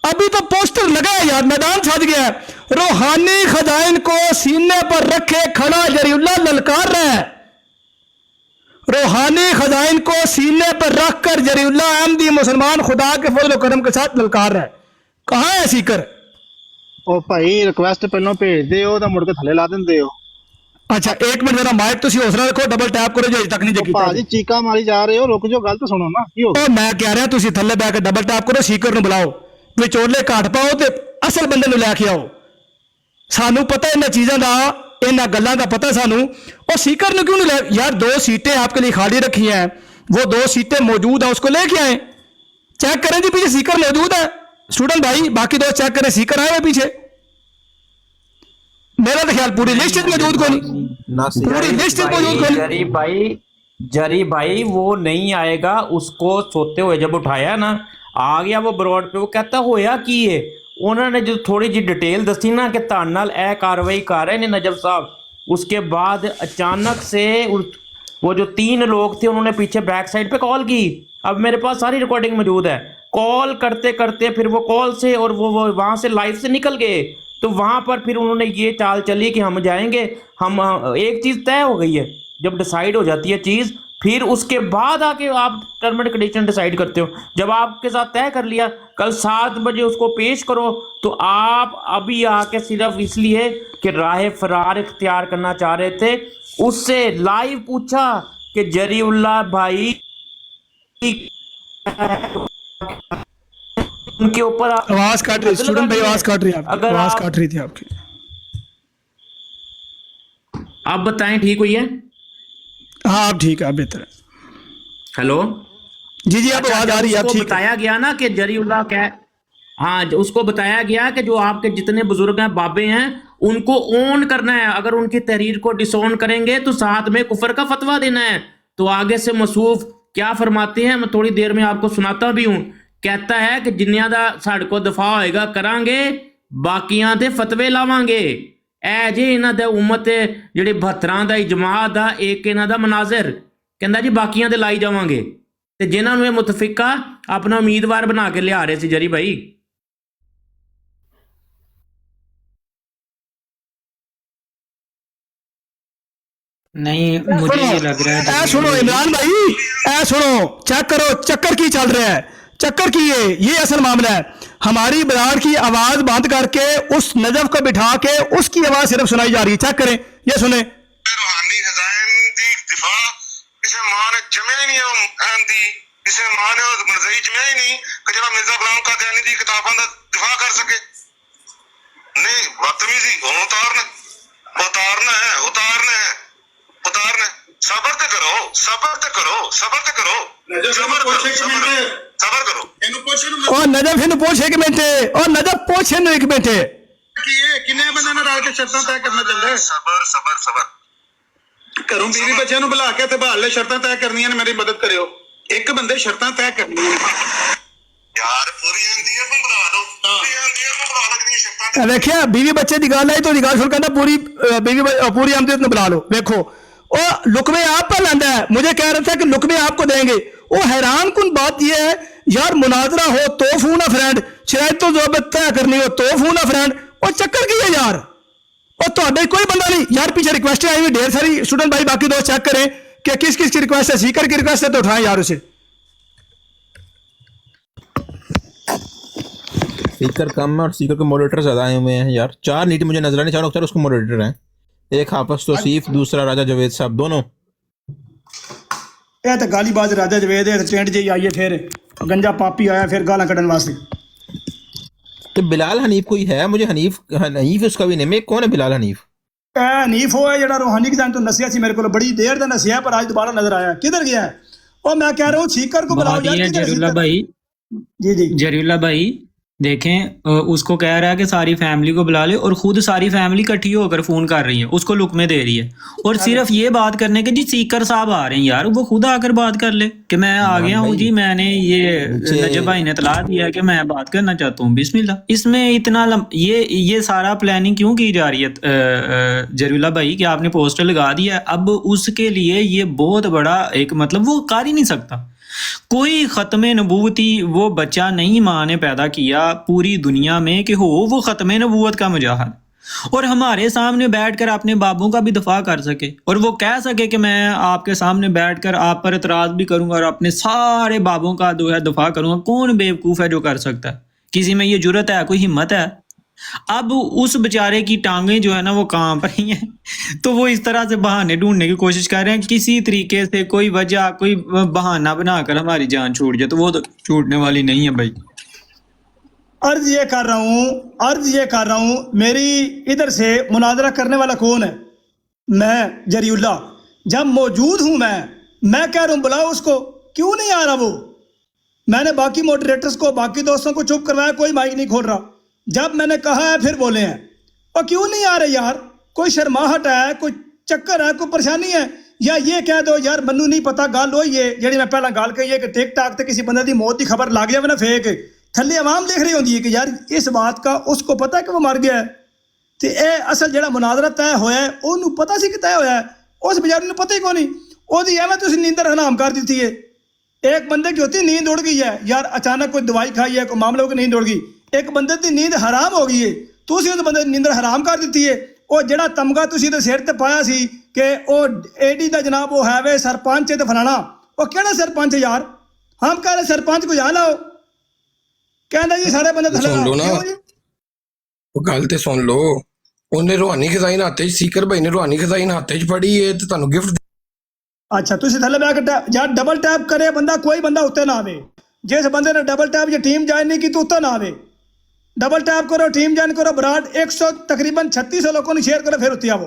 अभी तो पोस्टर लगा है यार मैदान सज गया है रूहानी खजाइन को सीने पर रखे खड़ा जरीउल्ला ललकार रहा है रूहानी खजाइन को सीने पर रखकर जरीउल्ला अहमदी मुसलमान खुदा के फजल करम के साथ ललकार रहा है कहाँ है सीकर ओ भाई रिक्वेस्ट पहलों भेज दे तो मुड़ के थले ला देंदे हो अच्छा एक मिनट जरा माइक तुसी हौसला रखो डबल टैप करो जो अजे तक नहीं जगी भाजी चीका मारी जा रहे हो रुक जाओ गल तो सुनो ना की हो ओ मैं कह रहा तुसी थल्ले बैठ के डबल टैप करो सीकर नु बुलाओ विचोले घट पाओ ते असल बंदे नु लेके आओ सानू पता इन्हां चीजां दा इन्हां गल्लां दा पता सानू और सीकर नु क्यों नहीं ले यार 2 सीटें आपके लिए खाली रखी हैं वो 2 सीटें मौजूद है उसको लेके आए चेक करें जी पीछे सीकर मौजूद है स्टूडेंट भाई बाकी 2 चेक करें सीकर आए हुए पीछे मेरा तो ख्याल पूरी लिस्ट मौजूद को नहीं पूरी लिस्ट मौजूद को नहीं जरी भाई वो नहीं आएगा उसको सोते हुए जब उठाया ना आ गया वो ब्रॉड पे वो कहता होया की है उन्होंने जो थोड़ी जी डिटेल दसी ना कि ताड़ नाल ए कार्रवाई कर रहे ने नजब साहब उसके बाद अचानक से वो जो 3 लोग थे उन्होंने पीछे बैक साइड पे कॉल की अब मेरे पास सारी रिकॉर्डिंग मौजूद है कॉल करते करते फिर वो कॉल से और वो वहां से लाइव से निकल गए तो वहां पर फिर उन्होंने ये चाल चली कि हम जाएंगे हम एक चीज तय हो गई है जब डिसाइड हो जाती है चीज फिर उसके बाद आके आप टर्म एंड कंडीशन डिसाइड करते हो जब आपके साथ तय कर लिया कल 7 बजे उसको पेश करो तो आप अभी आके सिर्फ इसलिए कि राह फरार इख्तियार करना चाह रहे थे उससे लाइव पूछा कि जरीउल्लाह भाई उनके ऊपर आवाज काट रही स्टूडेंट भाई आवाज काट रही है अगर आवाज काट रही थी आपकी आप बताएं ठीक हुई है हाँ अब ठीक है बेहतर है हेलो जी आप आवाज आ रही है उसको ठीक बताया गया ना कि जरीउल्लाह क्या हाँ उसको बताया गया कि जो आपके जितने बुजुर्ग हैं बाबे हैं उनको ओन करना है अगर उनकी तहरीर को डिसोन करेंगे तो साथ में कुफर का फतवा देना है तो आगे से मसूफ क्या फरमाते हैं मैं थोड़ी देर में आपको सुनाता भी हूं कहता है कि जिन्नियां दा साडे को दफा होएगा करांगे बाकियां दे फतवे लावांगे ए जे इन्हां दे उम्मत जेहड़े 72 दा इजमात दा एक इन्हां दा मनाजिर कहंदा जी बाकियां दे लाई जावांगे ते जिन्हां नूं मुतफिका अपना उम्मीदवार बना के लिया रहे सी जरी भाई नहीं मुझे ये लग रहा है सुनो इमरान भाई सुनो चेक करो चक्कर की चल रहा है चक्कर की ये असल मामला है हमारी बराड़ की आवाज बंद करके उस नजफ को बिठा के उसकी आवाज सिर्फ सुनाई जा रही है चेक करें ये सुने रूहानी खजाइन दी दिफा इसे मां ने जमे ही नहीं अहमदी इसे मां ने मरज़ई जमे ही नहीं कि जरा मिर्जा गुलाम कादियानी दी किताबां दा दिफा कर सके नहीं बदतमीजी हुन उतारना है सबर ते करो सबर ते करो सबर करो इनु पूछ और नजफ इनु पूछ एक मिनट और नजफ पूछ इनु एक मिनट किन्ने बंदे ने रल के शर्तां तय करना चाहंदे सबर घरों बीवी बच्चों नु बुला के ते बहाल ले शर्तां तय करनियां ने मेरी मदद करियो एक बंदे शर्तां तय करनियां यार पूरी एनडीए को बुला लो कितनी शर्तां देखिए बीवी बच्चे की गल है तो गल सुन कहना पूरी बीवी पूरी आमदनी बुला लो देखो और लुकमे आप पर लांदा है मुझे कह रहा था कि लुकमे आपको देंगे वो हैरान कुन बात यह है यार मुनाजरा हो तो फोन ना फ्रेंड शायद तो जवाब तय करनी हो तो फोन ना फ्रेंड और चक्कर की है यार और तो कोई बंदा नहीं यार पीछे रिक्वेस्ट आई हुई ढेर सारी स्टूडेंट भाई बाकी दोस्त चेक करें कि किस किस की रिक्वेस्ट है, सीकर की रिक्वेस्ट है तो उठाएं यार उसे। सीकर कम है और सीकर के मॉडरेटर ज्यादा आए हुए हैं यार। 4 नीट मुझे नजर आने, 4 अख्तर उसको मॉडरेटर हैं, एक हाफिज तौसीफ, दूसरा राजा जवेद साहब, दोनों। ਇਹ ਤਾਂ ਗਾਲੀਬਾਜ਼ ਰਾਜਾ ਜਵੇਦ ਹੈ, ਟ੍ਰੈਂਡ ਜਿਹੀ ਆਈ ਹੈ, ਫਿਰ ਗੰਜਾ ਪਾਪੀ ਆਇਆ ਫਿਰ ਗਾਲਾਂ ਕੱਢਣ ਵਾਸਤੇ। तो बिलाल हनीफ कोई है? मुझे हनीफ उसका भी नहीं, मैं कौन है बिलाल हनीफ? ਇਹ ਹਨੀਫ ਉਹ ਹੈ ਜਿਹੜਾ ਰੂਹਾਨੀ ਖਜ਼ਾਨ ਤੋਂ ਨਸਿਆ ਸੀ ਮੇਰੇ ਕੋਲ, ਬੜੀ ਦੇਰ ਦਾ ਨਸਿਆ ਪਰ ਅੱਜ ਦੁਬਾਰਾ ਨਜ਼ਰ ਆਇਆ। ਕਿੱਧਰ ਗਿਆ है? और मैं कह रहा हूँ सीकर को बुलाओ यार। जरीउल्लाह भाई, जी जी जरीउल्लाह भाई देखें, उसको कह रहा है कि सारी फैमिली को बुला ले और खुद सारी फैमिली इकट्ठी होकर फोन कर रही है, उसको लुकमे दे रही है। और सिर्फ ये बात करने के जी सीकर साहब आ रहे हैं यार, वो खुद आकर बात कर ले कि मैं आ गया हूँ जी, मैंने ये नजब भाई ने इतला दिया कि मैं बात करना चाहता हूँ। बिस्मिल्लाह। इसमें इतना ये सारा प्लानिंग क्यों की जा रही है जरीउल्लाह भाई कि आपने पोस्टर लगा दिया? अब उसके लिए ये बहुत बड़ा एक मतलब वो कर ही नहीं सकता। कोई ख़त्म नबूवती वो बच्चा नहीं माँ ने पैदा किया पूरी दुनिया में कि हो वो ख़त्म नबूवत का मुजाहिद, और हमारे सामने बैठकर अपने बाबों का भी दफा कर सके और वो कह सके कि मैं आपके सामने बैठकर आप पर एतराज़ भी करूंगा और अपने सारे बाबों का जो है दफा करूंगा। कौन बेवकूफ़ है जो कर सकता है? किसी में ये जुर्रत है, कोई हिम्मत है? अब उस बेचारे की टांगें जो है ना वो कांप रही हैं, तो वो इस तरह से बहाने ढूंढने की कोशिश कर रहे हैं, किसी तरीके से कोई वजह कोई बहाना बनाकर हमारी जान छूट जाए, तो वो तो छूटने वाली नहीं है भाई। अर्ज ये कर रहा हूँ मेरी इधर से मुनाजरा करने वाला कौन है? मैं जरीउल्लाह, जब मौजूद हूँ मैं कह रहा हूँ बुलाओ उसको, क्यों नहीं आ रहा वो? मैंने बाकी मॉडरेटर्स को बाकी दोस्तों को चुप करवाया, कोई माइक नहीं खोल रहा। जब मैंने कहा है फिर बोले हैं, और क्यों नहीं आ रहे यार? कोई शर्माहट है, कोई चक्कर है, कोई परेशानी है? या ये कह दो यार मनु नहीं पता गल हो ये जी मैं पहला गल कही है कि टिक टाक से किसी बंदे की मौत की खबर लग जाए ना फेक थले आवाम देख रही होती है कि यार इस बात का उसको पता है कि वो मर गया है। तो ये असल जो मुनाजरा तय होया है उन्होंने पता सी कि तय होया है, उस बेचारे पता ही को नहीं, ओदी एवं तुम नींदर हराम कर दी है। एक बंदे की होती नींद उड़ गई है यार, अचानक कोई दवाई खाई है, कोई मामले हो नींद उड़ गई, एक बंदे की नींद हराम हो गई है, तुसी उस बंदे नींदर हराम कर दी है। वो जड़ा तमगा तुसी ते सिर ते पाया सी कि वो एडी दा जनाब वो है वे सरपंच है ते फलाना, वो केड़ा सरपंच है यार? हम कह रहे सरपंच को जा लाओ, कहंदा जी सारे बंदे थले सुन लो ना, क्यों जी? वो गल ते सुन लो, उन्हें रूहानी खजाइन हाथे सीकर भाई ने रूहानी खजाइन हाथे च फड़ी है ते तुहानू गिफ्ट। अच्छा तुसी थले बैठ के यार डबल टैप करे बंदा, कोई बंदा उत्ते ना आवे। जिस बंदे ने डबल टैप या टीम ज्वाइन नहीं की तो उत्ते ना आवे। डबल टैप करो, टीम ज्वाइन करो, बराड 100 तकरीबन 3600 लोगों ने शेयर करो, फिर उत्ते आवो।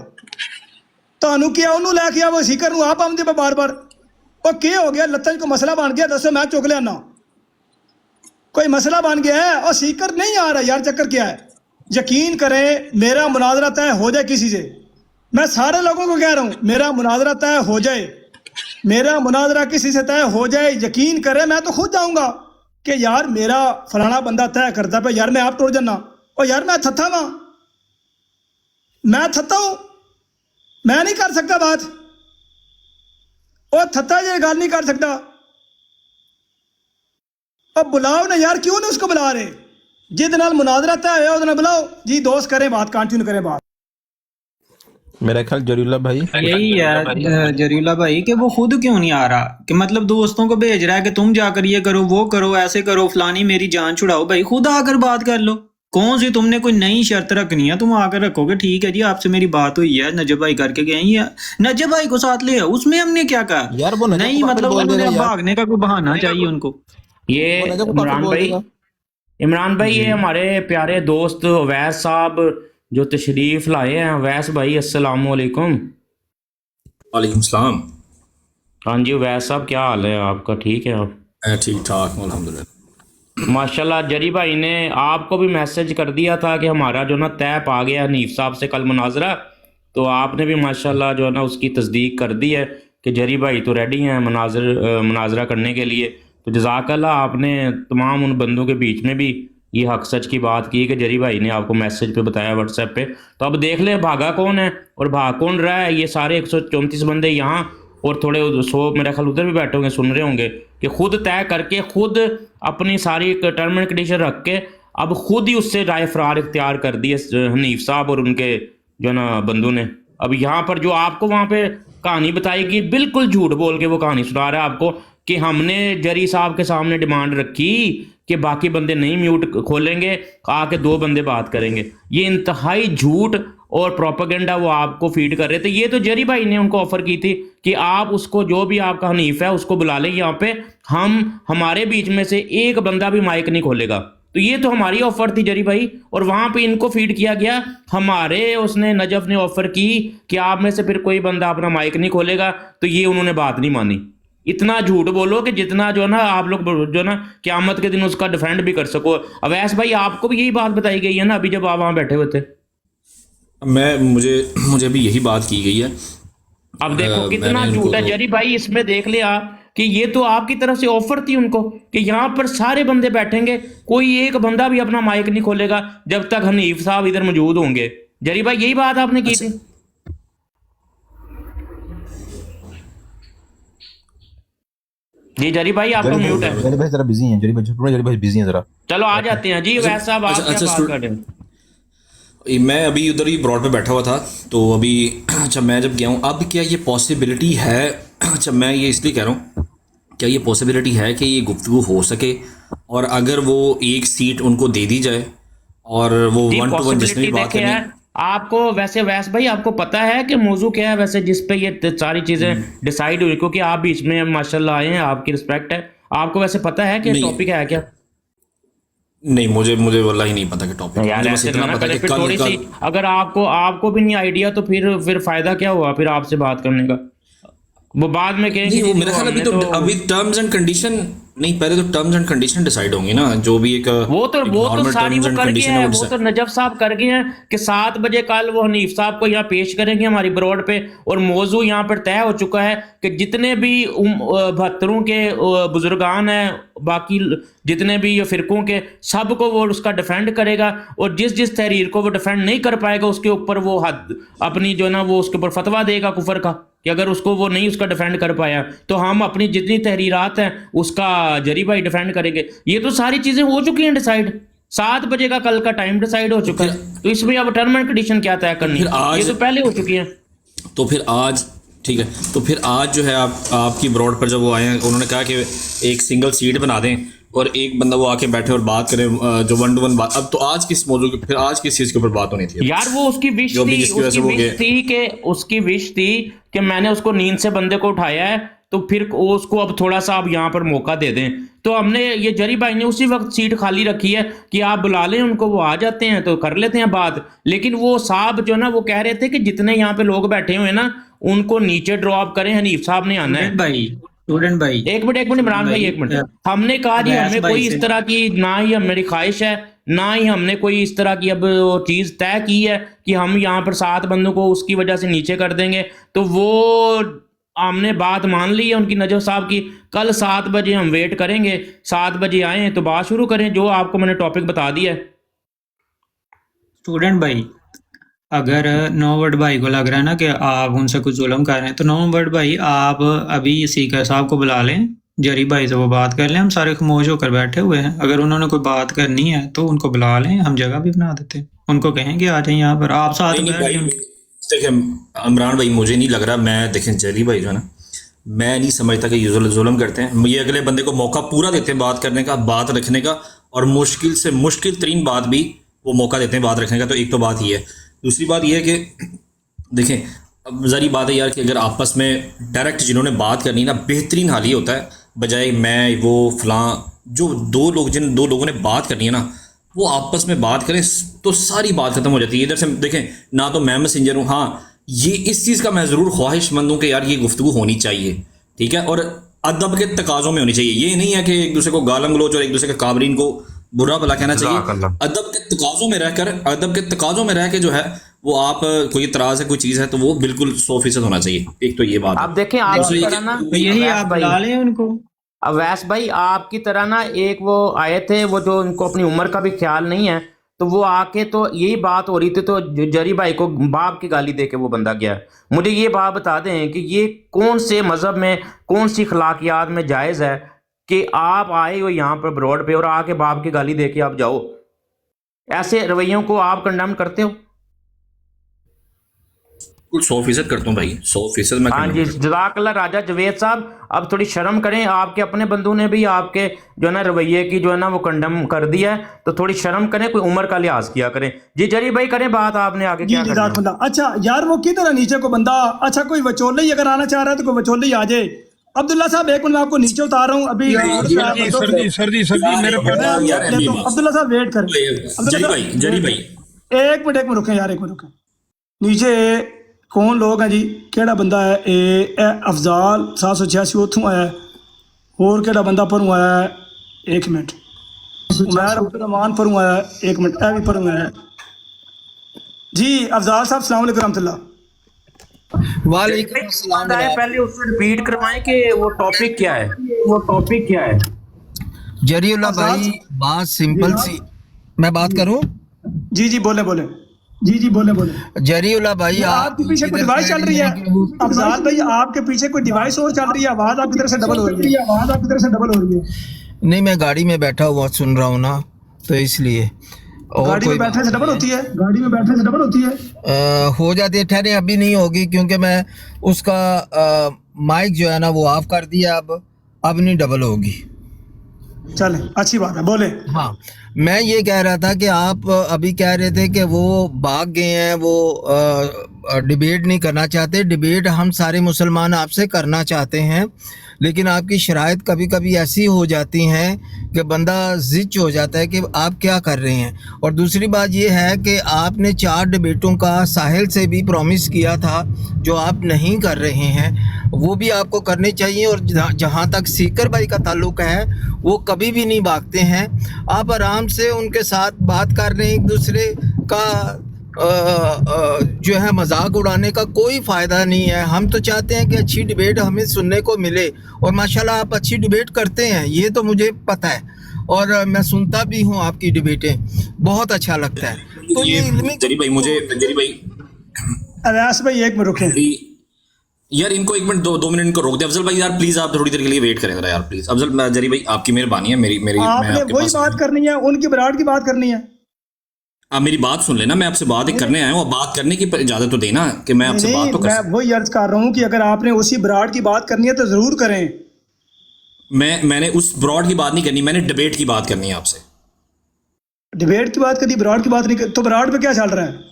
ਤੁਹਾਨੂੰ ਕੀ ਆ ਉਹਨੂੰ ਲੈ ਕੇ ਆਵੋ, ਸੀਕਰ ਨੂੰ ਆਪ ਆਉਂਦੇ ਬਾਰ-ਬਾਰ। ਉਹ ਕੀ ਹੋ ਗਿਆ? ਲੱਤਾਂ 'ਚ ਕੋਈ ਮਸਲਾ ਬਣ ਗਿਆ? ਦੱਸੋ मैं चुक लिया ना, कोई मसला बन गया है? और सीकर नहीं आ रहा यार, चक्कर क्या है? यकीन करें मेरा मुनाजरा तय हो जाए किसी से, मैं सारे लोगों को कह रहा हूँ मेरा मुनाजरा तय हो जाए, मेरा मुनाजरा किसी से तय हो जाए, यकीन करें मैं तो खुद जाऊँगा कि यार मेरा फलाना बंदा तय करता पे, यार मैं आप तोड़ जाना, और यार मैं थत्था वहाँ, मैं थत्ता हूँ, मैं नहीं कर सकता बात, और थत्ता ये गल नहीं कर सकता। अब बुलाओ ना यार, क्यों नहीं उसको बुला रहे? जिद नाल मुनाजरा तय है उस बुलाओ जी, दोस्त करें बात, कंटिन्यू करें बात। मेरा ख्याल जरीउल्लाह भाई यही है जरीउल्लाह भाई कि वो खुद क्यों नहीं आ रहा, कि मतलब दोस्तों को भेज रहा है कि तुम जाकर ये करो, वो करो, ऐसे करो, फलानी मेरी जान छुड़ाओ। भाई खुद आकर बात कर लो, कौन सी तुमने कोई नई शर्त रखनी है? तुम आकर रखोगे ठीक है जी आपसे मेरी बात हुई है, नजब भाई करके गए हैं, नजब भाई को साथ ले, उसमें हमने क्या कहा यार? वो नहीं मतलब भागने का कोई बहाना चाहिए उनको। ये इमरान भाई ये हमारे प्यारे दोस्त अवैस साहब जो तशरीफ लाए हैं। अवैस भाई अस्सलाम वालेकुम। वालेकुम सलाम। हाँ जी अवैस साहब क्या हाल है आपका? ठीक है आप? ठीक ठाक अल्हम्दुलिल्लाह। माशाल्लाह जरी भाई ने आपको भी मैसेज कर दिया था कि हमारा जो ना तय पा गया हनीफ साहब से कल मुनाजरा, तो आपने भी माशाल्लाह जो है ना उसकी तस्दीक कर दी है कि जरी भाई तो रेडी हैं मुनाजरा करने के लिए। तो जज़ाकल्लाह, आपने तमाम उन बंदों के बीच में भी ये हक सच की बात की कि जरी भाई ने आपको मैसेज पे बताया व्हाट्सएप पे। तो अब देख ले भागा कौन है और भाग कौन रहा है। ये सारे 134 बंदे यहाँ और थोड़े 100 मेरा ख्याल उधर भी बैठे होंगे, सुन रहे होंगे कि खुद तय करके, खुद अपनी सारी टर्म एंड कंडीशन रख के अब खुद ही उससे राय फरार इख्तियार कर दी है हनीफ साहब और उनके जो ना बंदों ने। अब यहाँ पर जो आपको वहाँ पे कहानी बताई कि बिल्कुल झूठ बोल के वो कहानी सुना रहा है आपको कि हमने जरी साहब के सामने डिमांड रखी कि बाकी बंदे नहीं म्यूट खोलेंगे, आके 2 बंदे बात करेंगे। ये इंतहाई झूठ और प्रोपेगेंडा वो आपको फीड कर रहे थे। ये तो जरी भाई ने उनको ऑफर की थी कि आप उसको, जो भी आपका हनीफ है उसको बुला लें यहाँ पे, हमारे बीच में से एक बंदा भी माइक नहीं खोलेगा। तो ये तो हमारी ऑफर थी जरी भाई, और वहां पे इनको फीड किया गया। हमारे उसने नजफ ने ऑफर की कि आप में से फिर कोई बंदा अपना माइक नहीं खोलेगा, तो ये उन्होंने बात नहीं मानी। इतना झूठ बोलो कि जितना जो ना आप लोग जो ना क़यामत के दिन उसका डिफेंड भी कर सको। अवैस भाई आपको भी यही बात बताई गई है ना अभी जब आप वहां बैठे हुए थे? मुझे भी यही बात की गई है। अब देखो कितना झूठ है जरी भाई, इसमें देख ले आप कि ये तो आपकी तरफ से ऑफर थी उनको कि यहाँ पर सारे बंदे बैठेंगे, कोई एक बंदा भी अपना माइक नहीं खोलेगा जब तक हनीफ साहब इधर मौजूद होंगे। जरी भाई यही बात आपने की थी। जी जरी भाई आपका म्यूट है। जरी भाई जरा बिजी हैं, जरी भाई बिजी हैं जरा। चलो आ जाते हैं जी वैस साहब, आप क्या बात कर रहे हैं? मैं अभी उधर ही ब्रॉड पे बैठा हुआ था, तो अभी अच्छा मैं जब गया हूँ, अब क्या ये पॉसिबिलिटी है, अच्छा मैं ये इसलिए कह रहा हूँ, क्या ये पॉसिबिलिटी है कि ये गुफ्तगू हो सके, और अगर वो एक सीट उनको दे दी जाए और वो 1 to 1 जिसने भी बात करनी है। आपको वैसे वैस भाई आपको पता है कि मौजू क्या है वैसे जिस पे ये सारी चीजें डिसाइड हुई? क्योंकि आप बीच में माशाल्लाह आए हैं, आपकी रिस्पेक्ट है। आपको वैसे पता है कि टॉपिक है क्या? नहीं, मुझे वल्लाह ही नहीं पता कि टॉपिक यार है। बस ऐसे इतना ना पता है करें, कि फिर थोड़ी सी अगर आपको भी नहीं आइडिया तो फिर फायदा क्या हुआ फिर आपसे बात करने का? वो बाद में कहेंगे नहीं, वो मेरा ख्याल अभी टर्म्स एंड कंडीशन नहीं, पहले तो टर्म्स एंड कंडीशन डिसाइड होंगी ना, जो भी एक वो तो सारी वो कर गए हैं, वो तो नजफ साहब कर गए हैं कि 7 बजे कल वो हनीफ साहब को यहाँ पेश करेंगे हमारी ब्रॉड पे, और मौजू यहाँ पर तय हो चुका है कि जितने भी 72 के बुजुर्गान हैं, बाकी जितने भी ये फिरकों के, सबको वो उसका डिफेंड करेगा, और जिस तहरीर को वो डिफेंड नहीं कर पाएगा उसके ऊपर वो हद अपनी जो ना वो उसके ऊपर फतवा देगा कुफर का, कि अगर उसको वो नहीं उसका डिफेंड कर पाया तो हम अपनी जितनी तहरीरात हैं उसका जरी भाई डिफेंड करेंगे। ये तो सारी चीजें हो चुकी हैं डिसाइड, 7 बजे का कल का टाइम डिसाइड हो चुका है, तो इसमें अब टर्म एंड कंडीशन क्या तय करनी है? ये तो पहले हो चुकी है। तो फिर आज ठीक है, तो फिर आज जो है आपकी ब्रॉड पर जब वो आए हैं, उन्होंने कहा कि एक सिंगल सीट बना दें और एक बंदा वो आके बैठे और बात करे, जो 1 to 1 बात। अब तो आज किस मौजू की, फिर आज किस चीज के ऊपर बात होनी थी? यार वो उसकी विश थी कि मैंने उसको नींद से बंदे को उठाया है, तो फिर उसको अब थोड़ा सा अब यहाँ पर मौका दे दें। तो हमने ये जरी भाई ने उसी वक्त सीट खाली रखी है कि आप बुला लें उनको, वो आ जाते हैं तो कर लेते हैं बात। लेकिन वो साहब जो ना वो कह रहे थे कि जितने यहाँ पे लोग बैठे हुए हैं ना उनको नीचे ड्रॉप करें, हनीफ साहब ने आना है। स्टूडेंट भाई एक मिनट इमरान भाई एक मिनट। हमने कहा जी हमें कोई इस तरह की ना ही मेरी ख्वाहिश है, ना ही हमने कोई इस तरह की अब चीज तय की है कि हम यहाँ पर 7 बंदों को उसकी वजह से नीचे कर देंगे। तो वो हमने बात मान ली है उनकी नजफ साहब की, कल 7 बजे हम वेट करेंगे, 7 बजे आए तो बात शुरू करें, जो आपको मैंने टॉपिक बता दिया है। स्टूडेंट भाई अगर नौवर्ड भाई को लग रहा है ना कि आप उनसे कुछ जुल्म कर रहे हैं, तो नौवर्ड भाई आप अभी सीकर साहब को बुला लें, जरी भाई से वो बात कर लें, हम सारे खामोश होकर बैठे हुए हैं। अगर उन्होंने कोई बात करनी है तो उनको बुला लें, हम जगह भी बना देते हैं, उनको कहेंगे आ जाए यहाँ पर, आप साथ देखिए इमरान भाई, मुझे नहीं लग रहा, मैं देखें जरी भाई जो है ना, मैं नहीं समझता कि ये जुल्म करते हैं। ये अगले बंदे को मौका पूरा देते हैं बात करने का, बात रखने का, और मुश्किल से मुश्किल तरीन बात भी वो मौका देते हैं बात रखने का। तो एक तो बात ये है। दूसरी बात यह है कि देखें, अब ज़री बात है यार कि अगर आपस में डायरेक्ट जिन्होंने बात करनी ना, बेहतरीन हाल ही होता है, बजाय मैं वो फलां, जो जिन दो लोगों ने बात करनी है ना, वो आपस में बात करें तो सारी बात खत्म हो जाती है। इधर से देखें ना, तो मैं मैसेंजर हूँ, हाँ ये इस चीज़ का मैं ज़रूर ख्वाहिशमंद हूँ कि यार ये गुफ्तगू होनी चाहिए, ठीक है, और अदब के तकाज़ों में होनी चाहिए। ये नहीं है कि एक दूसरे को गालम गलोच और एक दूसरे के काबरीन को बुरा भला कहना चाहिए। अदब के तकाज़ों में रह के जो है वो, आप कोई इतराज़ है कोई चीज़ है तो वो बिल्कुल 100% होना चाहिए। एक तो ये बात आप देखें, आप यही आप बुला लें उनको। अवैस भाई आपकी तरह ना एक वो आए थे, वो जो उनको अपनी उम्र का भी ख्याल नहीं है, तो वो आके तो यही बात हो रही थी, तो जरी भाई को बाप की गाली दे के वो बंदा गया। मुझे ये बात बता दें कि ये कौन से मजहब में, कौन सी अखलाकियात में जायज़ है कि आप आए हो यहाँ पर ब्रॉड पे और आके बाप की गाली दे के आप जाओ? ऐसे रवैयों को आप कंडेम करते हो? बिल्कुल 100% करता हूँ भाई, 100% मैं हाँ करता जी, हूँ। जज़ाकल्लाह राजा जवेद साहब, अब थोड़ी शर्म करें, आपके अपने बंधु ने भी आपके जो है ना रवैये की जो है ना वो कंडम कर दिया है, तो थोड़ी शर्म करें, कोई उम्र का लिहाज किया करें। जी जरी भाई करें बात, आपने आगे जी क्या जी करना है? जाज़ाकल्लाह। अच्छा यार वो किधर है नीचे को बंदा? अच्छा कोई वचोले ही अगर आना चाह रहा है तो कोई वचोले ही आ जाए। अब्दुल्ला साहब एक मिनट मैं आपको नीचे उतार रहा हूँ अभी। सर जी मेरे पास मैं यार, लेता हूँ। अब्दुल्ला साहब वेट करें। जरी भाई एक मिनट रुकें यार, एक मिनट रुकें। नीचे कौन लोग हैं जी? केड़ा बंदा है? ए अफजाल 786 उथों आया है। और केड़ा बंदा परों आया है? एक मिनट। उमैर अब्दुर्रहमान परों आया है। एक मिनट भी परों आया है जी। अफजाल साहब अस्सलाम वालेकुम रहमतुल्लाह। वालेकुम अस्सलाम जनाब। पहले उससे रिपीट करवाएं कि वो टॉपिक क्या है। जरीउल्लाह भाई, बात सिंपल सी, मैं बात करूं? जी जी बोले बोले। जी बोले बोले। जरीउल्लाह भाई, आपके पीछे कोई डिवाइस चल रही है? अफजाल भाई आपके पीछे कोई डिवाइस और चल रही है, आवाज आपकी तरफ से डबल हो रही है। नहीं, मैं गाड़ी में बैठा हुआ सुन रहा हूँ ना, तो इसलिए। और गाड़ी में बैठने से डबल होती है? हो जाती है, ठहरे अभी नहीं होगी क्योंकि मैं उसका माइक जो है ना वो ऑफ कर दिया, अब नहीं डबल होगी। चले अच्छी बात है, बोले। हाँ, मैं ये कह रहा था कि आप अभी कह रहे थे कि वो भाग गए हैं, वो डिबेट नहीं करना चाहते। डिबेट हम सारे मुसलमान आपसे करना चाहते हैं, लेकिन आपकी शराइत कभी कभी ऐसी हो जाती हैं कि बंदा जिच हो जाता है कि आप क्या कर रहे हैं। और दूसरी बात ये है कि आपने 4 डिबेटों का साहिल से भी प्रॉमिस किया था, जो आप नहीं कर रहे हैं, वो भी आपको करनी चाहिए। और जहाँ तक सीकर भाई का ताल्लुक़ है, वो कभी भी नहीं भागते हैं। आप आराम से उनके साथ बात कर रहे हैं, एक दूसरे का जो है मजाक उड़ाने का कोई फ़ायदा नहीं है। हम तो चाहते हैं कि अच्छी डिबेट हमें सुनने को मिले, और माशाल्लाह आप अच्छी डिबेट करते हैं, ये तो मुझे पता है, और मैं सुनता भी हूँ आपकी डिबेटें, बहुत अच्छा लगता है। तो ये जरी भाई अवैस भाई एक मिनट रुके यार, इनको 1 मिनट 2 मिनट इनको रोक दे। अफजल भाई यार प्लीज, आप थोड़ी देर के लिए वेट करें जरा यार प्लीज। अफजल, जरी भाई आपकी मेहरबानी है, मेरी आपने वही बात करनी है, उनकी बराड़ की बात करनी है। आप मेरी बात सुन लेना, मैं आपसे बात एक करने आया हूँ, बात करने की इजाजत तो देना कि मैं आपसे बात तो कर मैं वही अर्ज कर रहा हूँ कि अगर आपने उसी बराड़ की बात करनी है तो जरूर करें। मैंने उस ब्रॉड की बात नहीं करनी, मैंने डिबेट की बात करनी है आपसे। डिबेट की बात करी, बराड़ की बात नहीं कर, तो बराड़ पे क्या चल रहा है?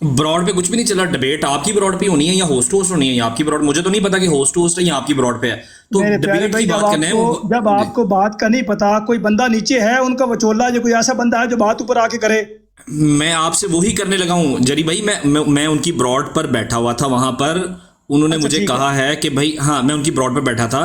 ब्रॉड पे कुछ भी नहीं चला, डिबेट आपकी ब्रॉड पे होनी है या होस्ट होनी है, या आपकी ब्रॉड, मुझे तो नहीं पता कि होस्ट है या आपकी ब्रॉड पे है। तो डिबेट की बात करना है। जब आपको बात का नहीं पता, कोई बंदा नीचे है उनका वचोला, जो कोई ऐसा बंदा है जो बात ऊपर आके करे। मैं आपसे वही करने लगा हूँ जरी भाई। मैं उनकी ब्रॉड पर बैठा हुआ था, वहां पर उन्होंने मुझे कहा है कि भाई, हाँ मैं उनकी ब्रॉड पर बैठा था,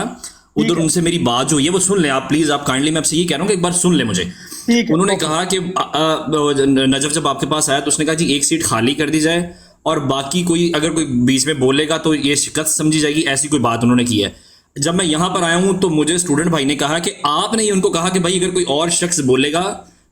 उधर उनसे मेरी बात जो हुई है वो सुन ले आप प्लीज, आप काइंडली, मैं आपसे ये कह रहा हूँ कि एक बार सुन ले मुझे। उन्होंने कहा कि नजफ जब आपके पास आया तो उसने कहा जी 1 सीट खाली कर दी जाए, और बाकी कोई अगर कोई बीच में बोलेगा तो ये शिकस्त समझी जाएगी, ऐसी कोई बात उन्होंने की है। जब मैं यहाँ पर आया हूँ तो मुझे स्टूडेंट भाई ने कहा कि आपने ही उनको कहा कि भाई अगर कोई और शख्स बोलेगा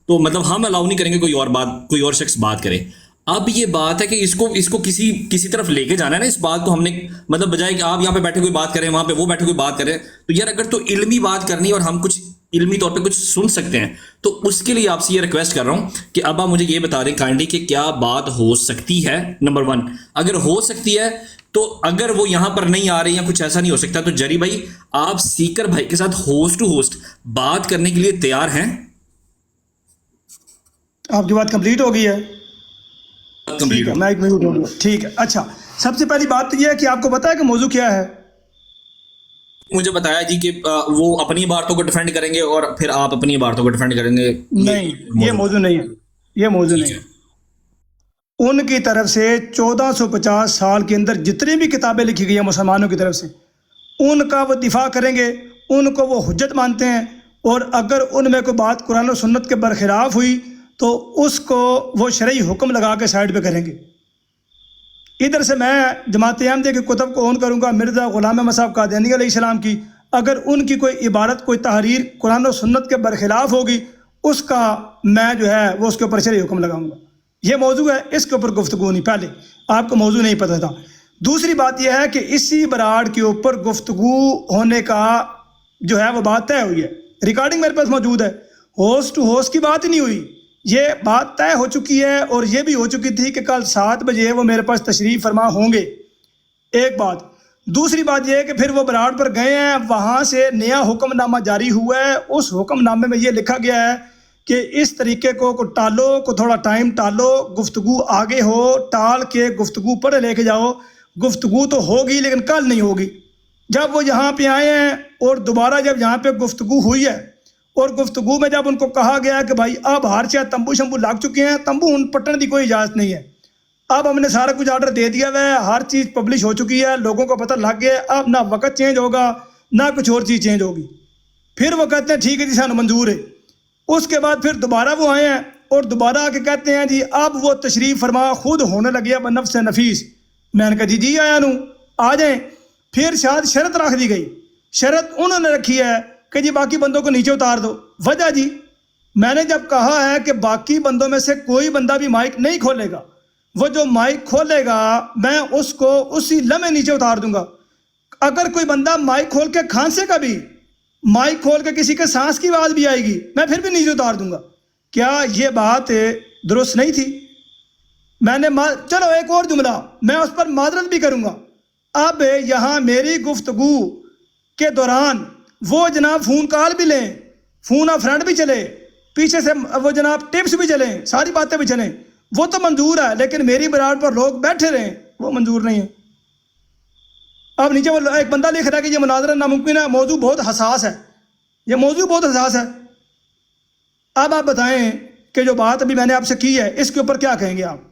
तो मतलब हम अलाउ नहीं करेंगे कोई और शख्स बात करे। अब ये बात है कि इसको किसी तरफ लेके जाना है ना, इस बात को हमने, मतलब बजाय कि आप यहाँ पे बैठे कोई बात करें, वहां पे वो बैठे कोई बात करें, तो यार अगर तो इल्मी बात करनी है और हम कुछ इल्मी तौर पे कुछ सुन सकते हैं, तो उसके लिए आपसे ये रिक्वेस्ट कर रहा हूं कि अब आप मुझे ये बता दें काइंडली कि क्या बात हो सकती है। नंबर 1, अगर हो सकती है तो अगर वो यहां पर नहीं आ रही या कुछ ऐसा नहीं हो सकता, तो जरी भाई आप सीकर भाई के साथ होस्ट टू होस्ट बात करने के लिए तैयार हैं? आपकी बात कंप्लीट हो गई है? ठीक है, माइक म्यूट हो गया, ठीक है। अच्छा, सबसे पहली बात तो यह है कि आपको पता है कि मौजू क्या है? मुझे बताया जी कि वो अपनी बातों को डिफेंड करेंगे और फिर आप अपनी बातों को डिफेंड करेंगे। नहीं, ये मौजू नहीं है, ये मौजू नहीं है। उनकी तरफ से 1450 साल के अंदर जितनी भी किताबें लिखी गई हैं मुसलमानों की तरफ से, उनका वो दिफा करेंगे, उनको वो हुज्जत मानते हैं, और अगर उनमें कोई बात कुरान और सुन्नत के बरखिलाफ हुई तो उसको वो शरई हुक्म लगा के साइड पे करेंगे। इधर से मैं जमात अहमदिया की कुतब को ऑन करूँगा, मिर्ज़ा ग़ुलाम अहमद साहब कादियानी अलैहिस्सलाम की, अगर उनकी कोई इबारत, कोई तहरीर कुरान और सुन्नत के बरखिलाफ होगी, उसका मैं जो है वो उसके ऊपर शरई हुक्म लगाऊंगा। ये मौजू है, इसके ऊपर गुफ्तगू नहीं, पहले आपको मौजू नहीं पता था। दूसरी बात यह है कि इसी बराड़ के ऊपर गुफ्तगू होने का जो है वो बात तय हुई है, रिकॉर्डिंग मेरे पास मौजूद है। होस्ट टू होस्ट की बात ही नहीं हुई, ये बात तय हो चुकी है और ये भी हो चुकी थी कि कल 7 बजे वो मेरे पास तशरीफ़ फरमा होंगे। एक बात। दूसरी बात यह है कि फिर वो बराड़ पर गए हैं, वहाँ से नया हुक्मनामा जारी हुआ है। उस हुक्मनामे में ये लिखा गया है कि इस तरीके को टालो, को थोड़ा टाइम टालो, गुफ्तगू आगे हो, टाल के गुफ्तगू पर लेके जाओ। गुफ्तगू तो होगी लेकिन कल नहीं होगी। जब वो यहाँ पे आए हैं और दोबारा जब यहाँ पे गुफ्तगू हुई है और गुफ्तगू में जब उनको कहा गया कि भाई अब हर चाहे तंबू शंबू लग चुके हैं, तंबू उन पट्टन की कोई इजाज़त नहीं है, अब हमने सारा कुछ ऑर्डर दे दिया है, हर चीज़ पब्लिश हो चुकी है, लोगों को पता लग गया, अब ना वक्त चेंज होगा ना कुछ और चीज़ चेंज होगी। फिर वो कहते हैं ठीक है जी सानू मंजूर है। उसके बाद फिर दोबारा वो आए हैं और दोबारा आके कहते हैं जी अब वो तशरीफ़ फरमा खुद होने लगे अब नफ्स नफीस। मैंने कहा जी आया नू आ जाएं। फिर शायद शर्त रख दी गई। शर्त उन्होंने रखी है कि जी बाकी बंदों को नीचे उतार दो। वजह जी मैंने जब कहा है कि बाकी बंदों में से कोई बंदा भी माइक नहीं खोलेगा, वो जो माइक खोलेगा मैं उसको उसी लम्हे नीचे उतार दूंगा। अगर कोई बंदा माइक खोल के खांसेगा भी, माइक खोल के किसी के सांस की आवाज़ भी आएगी, मैं फिर भी नीचे उतार दूंगा। क्या ये बात दुरुस्त नहीं थी? मैंने चलो एक और जुमला मैं उस पर माजरत भी करूंगा। अब यहाँ मेरी गुफ्तगू के दौरान वो जनाब फ़ोन कॉल भी लें, फ़ोन ऑफ फ्रेंड भी चले, पीछे से वो जनाब टिप्स भी चलें, सारी बातें भी चलें, वो तो मंजूर है, लेकिन मेरी बराड़ पर लोग बैठे रहें वो मंजूर नहीं है। अब नीचे वो एक बंदा लिख रहा है कि ये मुनाजरा नामुमकिन है, मौजू बहुत हसास है, ये मौजू बहुत हसास है। अब आप बताएं कि जो बात अभी मैंने आपसे की है इसके ऊपर क्या कहेंगे आप?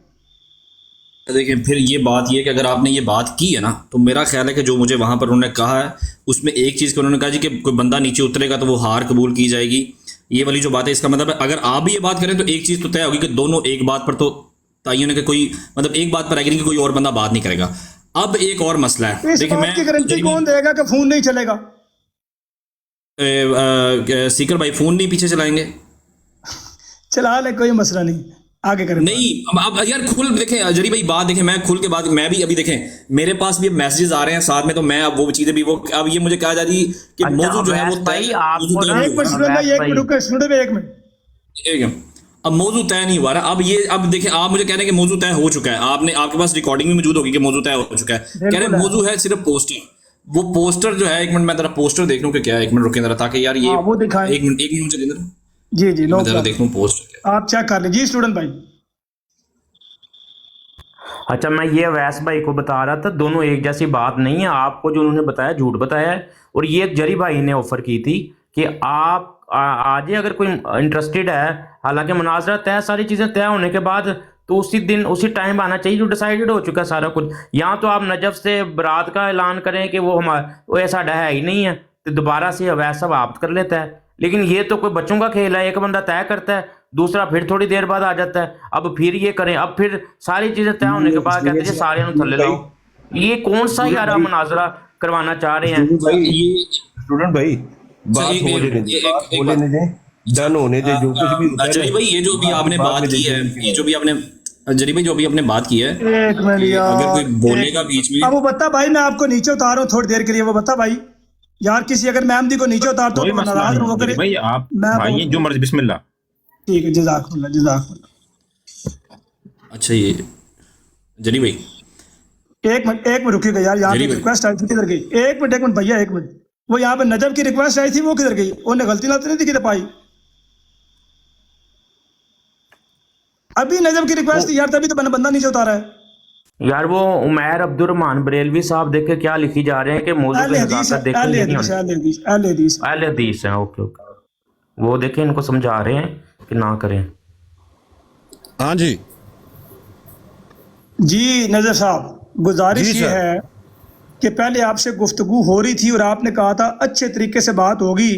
देखिए फिर ये बात ये है कि अगर आपने ये बात की है ना, तो मेरा ख्याल है कि जो मुझे वहाँ पर उन्होंने कहा है उसमें एक चीज़ को उन्होंने कहा जी कि कोई बंदा नीचे उतरेगा तो वो हार कबूल की जाएगी। ये वाली जो बात है इसका मतलब है अगर आप भी ये बात करें तो एक चीज़ तो तय होगी कि दोनों एक बात पर तो तय होने के कोई मतलब एक बात पर एग्री कि कोई और बंदा बात नहीं करेगा। अब एक और मसला है, देखिए मैं की गारंटी कौन देगा कि फ़ोन नहीं चलेगा? सीकर भाई फ़ोन नहीं पीछे चलाएंगे? चला ले, कोई मसला नहीं, आगे करें। नहीं अब यार खुल देखें जरी भाई बात देखें, मैं खुल के बात मैं भी अभी देखें मेरे पास भी मैसेजेस आ रहे हैं साथ में, तो मैं अब वो चीजें भी वो अब ये मुझे कहा जा रही कि मौजू जो है वो तय अब मौजू तय नहीं हुआ रहा। अब ये अब देखें आप मुझे कह रहे हैं कि मौजू तय हो चुका है, आपने आपके पास रिकॉर्डिंग भी मौजूद होगी कि मौजू तय हो चुका है, कह रहे हैं मौजू है सिर्फ पोस्टर। वो पोस्टर जो है एक मिनट मैं जरा पोस्टर देख लूं कि क्या है, एक मिनट रुके जरा ताकि यार ये वो दिखाएं। एक मिनट मुझे दे दो जी मैं जरा देख लूं पोस्टर आप चेक कर लीजिए स्टूडेंट भाई। अच्छा मैं ये अवैस भाई को बता रहा था, दोनों एक जैसी बात नहीं है। आपको जो उन्होंने बताया झूठ बताया है, और ये जरी भाई ने ऑफर की थी कि आप आज अगर कोई इंटरेस्टेड है, हालांकि मुनाजरा तय सारी चीज़ें तय होने के बाद तो उसी दिन उसी टाइम आना चाहिए जो डिसाइडेड हो चुका है सारा कुछ। यहाँ तो आप नजफ से बरात का ऐलान करें कि वो हमारा ऐसा है ही नहीं है, तो दोबारा से अवैस सब आप कर लेता है। लेकिन ये तो कोई बच्चों का खेल है, एक बंदा तय करता है, दूसरा फिर थोड़ी देर बाद आ जाता है, अब फिर ये करें, अब फिर सारी चीजें तय होने के बाद कहते हैं सारे थल्ले लो। ये कौन सा यार मुनाजरा करवाना चाह रहे हैं? ये स्टूडेंट भाई बात होने दें, डन होने दें, जो कुछ भी होता है। जरी भाई ये जो भी आपने बात की है, ये जो भी आपने जरी भाई जो भी आपने बात की है, एक मिनट यार, अगर कोई बोलेगा बीच में। अब वो बता भाई मैं आपको नीचे उतार रहा हूँ थोड़ी देर के लिए, वो बता भाई यार किसी अगर मैमदी को नीचे उतार तो नाराज हो करे भाई आप भाई जो मर्जी बिस्मिल्लाह। ठीक है जज़ाकल्लाह जज़ाकल्लाह। अच्छा ये जरी भाई एक मिनट रुकिएगा यार, यहाँ पे रिक्वेस्ट आई थी किधर गई? एक मिनट भैया एक मिनट, वो यहाँ पे नजब की रिक्वेस्ट आई थी वो किधर गई? उन्हें गलती ना नहीं दिखी पाई। अभी नजब की रिक्वेस्ट थी यार, तभी तो बंदा नीचे उतारा है यार। वो उमैर अब्दुर्रहमान बरेलवी साहब देखे क्या लिखी जा रहे हैं कि मौजूद अहले हदीस है। ओके वो देखें इनको समझा रहे हैं कि ना करें। हाँ जी नजर साहब गुजारिश ये है कि पहले आपसे गुफ्तगू हो रही थी और आपने कहा था अच्छे तरीके से बात होगी,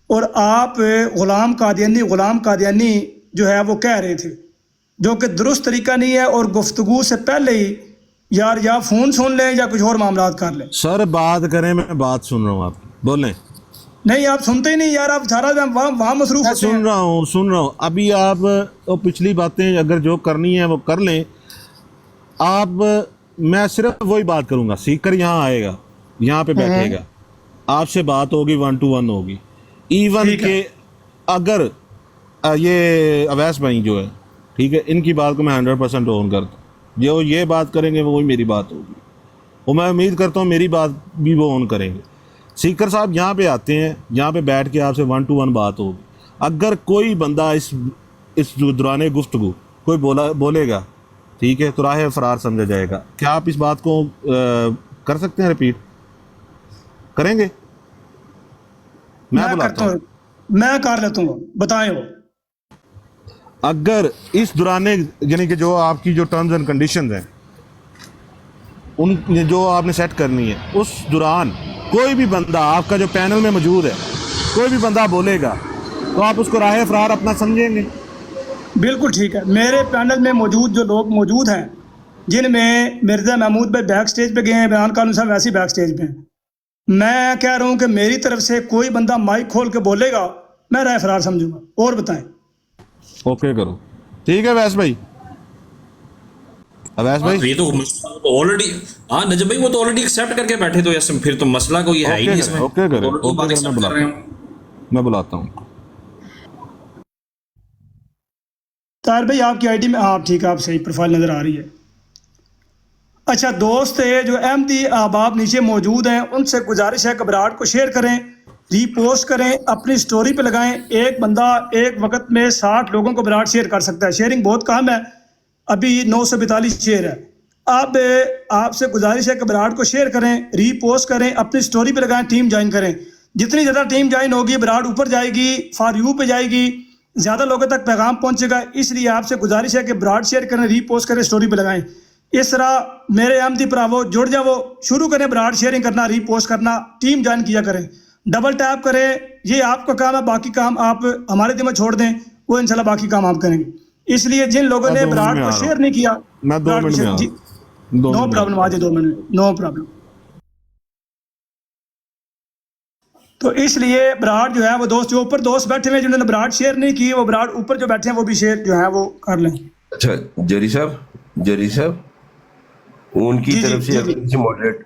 और आप गुलाम कादियानी जो है वो कह रहे थे, जो कि दुरुस्त तरीका नहीं है, और गुफ्तगू से पहले ही यार या फ़ोन सुन लें या कुछ और मामला कर लें। सर बात करें, मैं बात सुन रहा हूँ, आप बोलें। नहीं आप सुनते ही नहीं यार, आप सारा वहाँ मसरूफ होते हैं। सुन रहा हूँ अभी आप वो पिछली बातें अगर जो करनी है वो कर लें आप। मैं सिर्फ वही बात करूँगा, सीकर यहाँ आएगा, यहाँ पे बैठेगा, आपसे बात होगी, 1 to 1 होगी। इवन के अगर ये अवैस भाई जो है, ठीक है, इनकी बात को मैं 100% ऑन करता हूँ। जो ये बात करेंगे वो ही मेरी बात होगी, और मैं उम्मीद करता हूँ मेरी बात भी वो ऑन करेंगे। सीकर साहब यहाँ पे आते हैं, यहाँ पे बैठ के आपसे 1 to 1 बात होगी। अगर कोई बंदा इस दौरान गुफ्तगू कोई बोलेगा, ठीक है, तो राह फरार समझा जाएगा। क्या आप इस बात को कर सकते हैं, रिपीट करेंगे? मैं बुलाता हूँ, मैं कर लेता हूँ, बताएं वो। अगर इस दौरान यानी कि जो आपकी जो टर्म्स एंड कंडीशंस हैं उन जो आपने सेट करनी है, उस दौरान कोई भी बंदा आपका जो पैनल में मौजूद है, कोई भी बंदा बोलेगा तो आप उसको राह फरार अपना समझेंगे? बिल्कुल ठीक है। मेरे पैनल में मौजूद जो लोग मौजूद हैं, जिनमें मिर्ज़ा महमूद भाई बैक स्टेज पे गए हैं, बयान कानून साहब वैसे ही बैक स्टेज पे हैं, मैं कह रहा हूँ कि मेरी तरफ से कोई बंदा माइक खोल के बोलेगा, मैं राह फरार समझूंगा। और बताएं। ओके करो, ठीक है अवैस भाई। अवैस भाई ये तो ऑलरेडी, हाँ नजब भाई वो तो ऑलरेडी एक्सेप्ट करके बैठे, तो ऐसे फिर तो मसला कोई है ही नहीं इसमें। ओके करें, मैं बुलाता हूँ। तार भाई आपकी आईडी में, आप ठीक है, आप सही प्रोफाइल नज़र आ रही है। अच्छा दोस्त है जो अहमदी अहबाब नीचे मौजूद हैं, उनसे गुजारिश है घबराहट को शेयर करें, रीपोस्ट करें, अपनी स्टोरी पे लगाएं। एक बंदा एक वक्त में 60 लोगों को घबराहट शेयर कर सकता है। शेयरिंग बहुत कम है, अभी 942 शेयर है। अब आपसे गुजारिश है घबराहट को शेयर करें, रीपोस्ट करें, अपनी स्टोरी पे लगाएं, टीम ज्वाइन करें। जितनी ज़्यादा टीम ज्वाइन होगी, घबराहट ऊपर जाएगी, फॉर यू पे जाएगी, ज़्यादा लोगों तक पैगाम पहुंचेगा। इसलिए आपसे गुजारिश है कि घबराहट शेयर करें, रीपोस्ट करें, स्टोरी पे लगाएं। इस तरह मेरे अहमदी भरावो जुड़ जाओ, शुरू करें घबराहट शेयरिंग करना, रीपोस्ट करना, टीम ज्वाइन किया करें, डबल टैप करें। ये आपका काम है, बाकी काम आप हमारे दिमाग छोड़ दें, वो इंशाल्लाह बाकी काम आप करेंगे। इसलिए जिन लोगों ने घबराहट को शेयर नहीं किया, मैं 2 मिनट में नो प्रॉब्लम, आज 2 मिनट, नो प्रॉब्लम। तो इसलिए घबराहट जो है वो दोस्त जो ऊपर दोस्त बैठे हुए जिन्होंने घबराहट शेयर नहीं की, वो घबराहट ऊपर जो बैठे हैं वो भी शेयर जो है वो कर लें। अच्छा जरी साहब उनकी तरफ से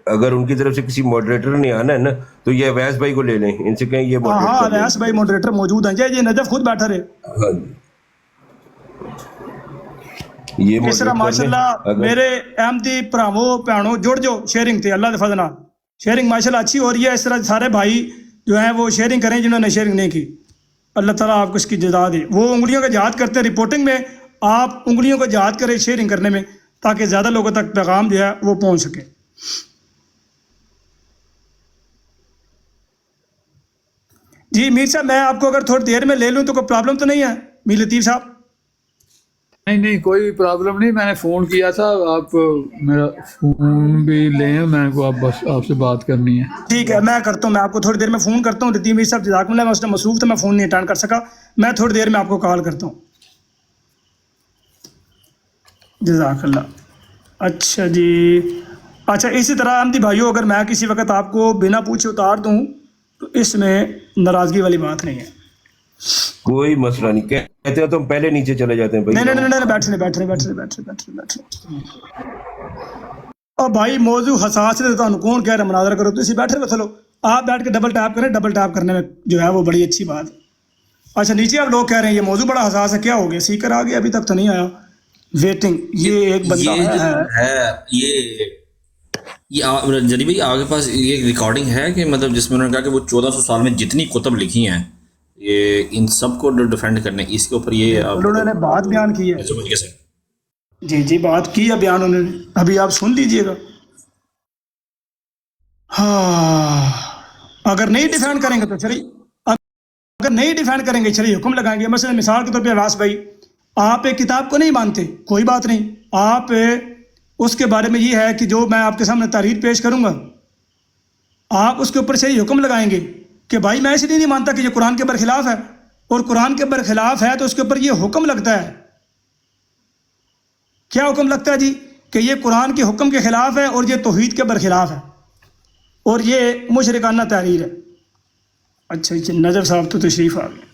अगर उनकी तरफ से किसी मॉडरेटर ने आना है ना, तो ये अवैस भाई को ले लें, इनसे कहें ये हाँ अवैस भाई मॉडरेटर मौजूद हैं, ये नजफ खुद बैठा रहे। हाँ ये इस तरह माशाल्लाह मेरे अहमदी भरावो भैनों जुड़ जाओ शेयरिंग थे, अल्लाह के फजल नाल शेयरिंग माशाल्लाह अच्छी हो रही है। इस तरह सारे भाई जो हैं वो शेयरिंग करें जिन्होंने शेयरिंग नहीं की, अल्लाह ताला आपको इसकी जज़ा दे। वो उंगलियों का जहाद करते हैं रिपोर्टिंग में, आप उंगलियों का जहाद करें शेयरिंग करने में, ताकि ज़्यादा लोगों तक पैगाम जो है वो पहुंच सके। जी मीर साहब, मैं आपको अगर थोड़ी देर में ले लूं तो कोई प्रॉब्लम तो नहीं है मीर लतीफ़ साहब? नहीं कोई प्रॉब्लम नहीं, मैंने फ़ोन किया था, आप मेरा फ़ोन भी लें, मेरे को आप बस आपसे बात करनी है। ठीक है मैं करता हूँ, मैं आपको थोड़ी देर में फ़ोन करता हूँ। लतीफ़ मीर साहब जज़ाकुमुल्लाह, मैं उस टाइम मसरूफ़ था, मैं फ़ोन नहीं अटेंड कर सका, मैं थोड़ी देर में आपको कॉल करता हूँ। जज़ाकल्लाह। अच्छा जी, अच्छा इसी तरह अहमदी भाइयों, अगर मैं किसी वक्त आपको बिना पूछे उतार दूँ तो इसमें नाराज़गी वाली बात नहीं है, कोई मसला नहीं। कहते हो तो हम पहले नीचे चले जाते हैं भाई। नहीं बैठ और भाई मौजू हसास है, तो कौन कह रहा मुनाजरा करो, तुम बैठे रहो, चलो आप बैठ के डबल टैप करें, डबल टैप करने में जो है वो बड़ी अच्छी बात है। अच्छा नीचे आप लोग कह रहे हैं ये मौजू बड़ा हसास है, क्या हो गया? सीकर आ गया, अभी तक तो नहीं आया, वेटिंग। ये एक बंदा है ये जरी भाई आपके पास ये रिकॉर्डिंग है कि मतलब जिसमें उन्होंने कहा कि वो 1400 साल में जितनी कुतुब लिखी हैं ये इन सब को डिफेंड करने, इसके ऊपर ये उन्होंने बात बयान की है। जी बात की है बयान उन्होंने, अभी आप सुन लीजिएगा। हाँ अगर नहीं डिफेंड करेंगे तो चलिए, अगर नहीं डिफेंड करेंगे चलिए हुक्म लगाएंगे। मसलन मिसाल के तौर पे अवास भाई, आप एक किताब को नहीं मानते, कोई बात नहीं, आप उसके बारे में ये है कि जो मैं आपके सामने तहरीर पेश करूंगा, आप उसके ऊपर से हुक्म लगाएंगे कि भाई मैं इसलिए नहीं मानता कि ये कुरान के बरखिलाफ है, और कुरान के बरखिलाफ है तो उसके ऊपर ये हुक्म लगता है। क्या हुक्म लगता है जी? कि ये कुरान के हुक्म के खिलाफ है और ये तौहीद के बरखिलाफ है और ये मुशरिकाना तहरीर है। अच्छा नजफ साहब तो तशरीफ आ गए।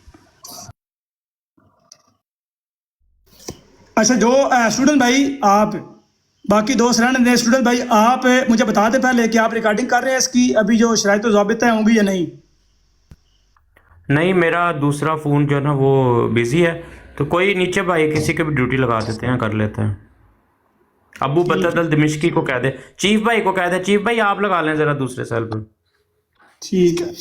अच्छा जो स्टूडेंट भाई, आप बाकी दोस्त रहने दें, स्टूडेंट भाई आप मुझे बता दें पहले कि आप रिकॉर्डिंग कर रहे हैं इसकी, अभी जो शराइत व ज़ाबिता होंगी या नहीं? नहीं, मेरा दूसरा फ़ोन जो है ना वो बिजी है, तो कोई नीचे भाई किसी की भी ड्यूटी लगा देते हैं, कर लेते हैं। अबू बदल दिमिश्की को कह दे, चीफ भाई को कह दे, चीफ भाई आप लगा लें ज़रा दूसरे सेल पर। ठीक है।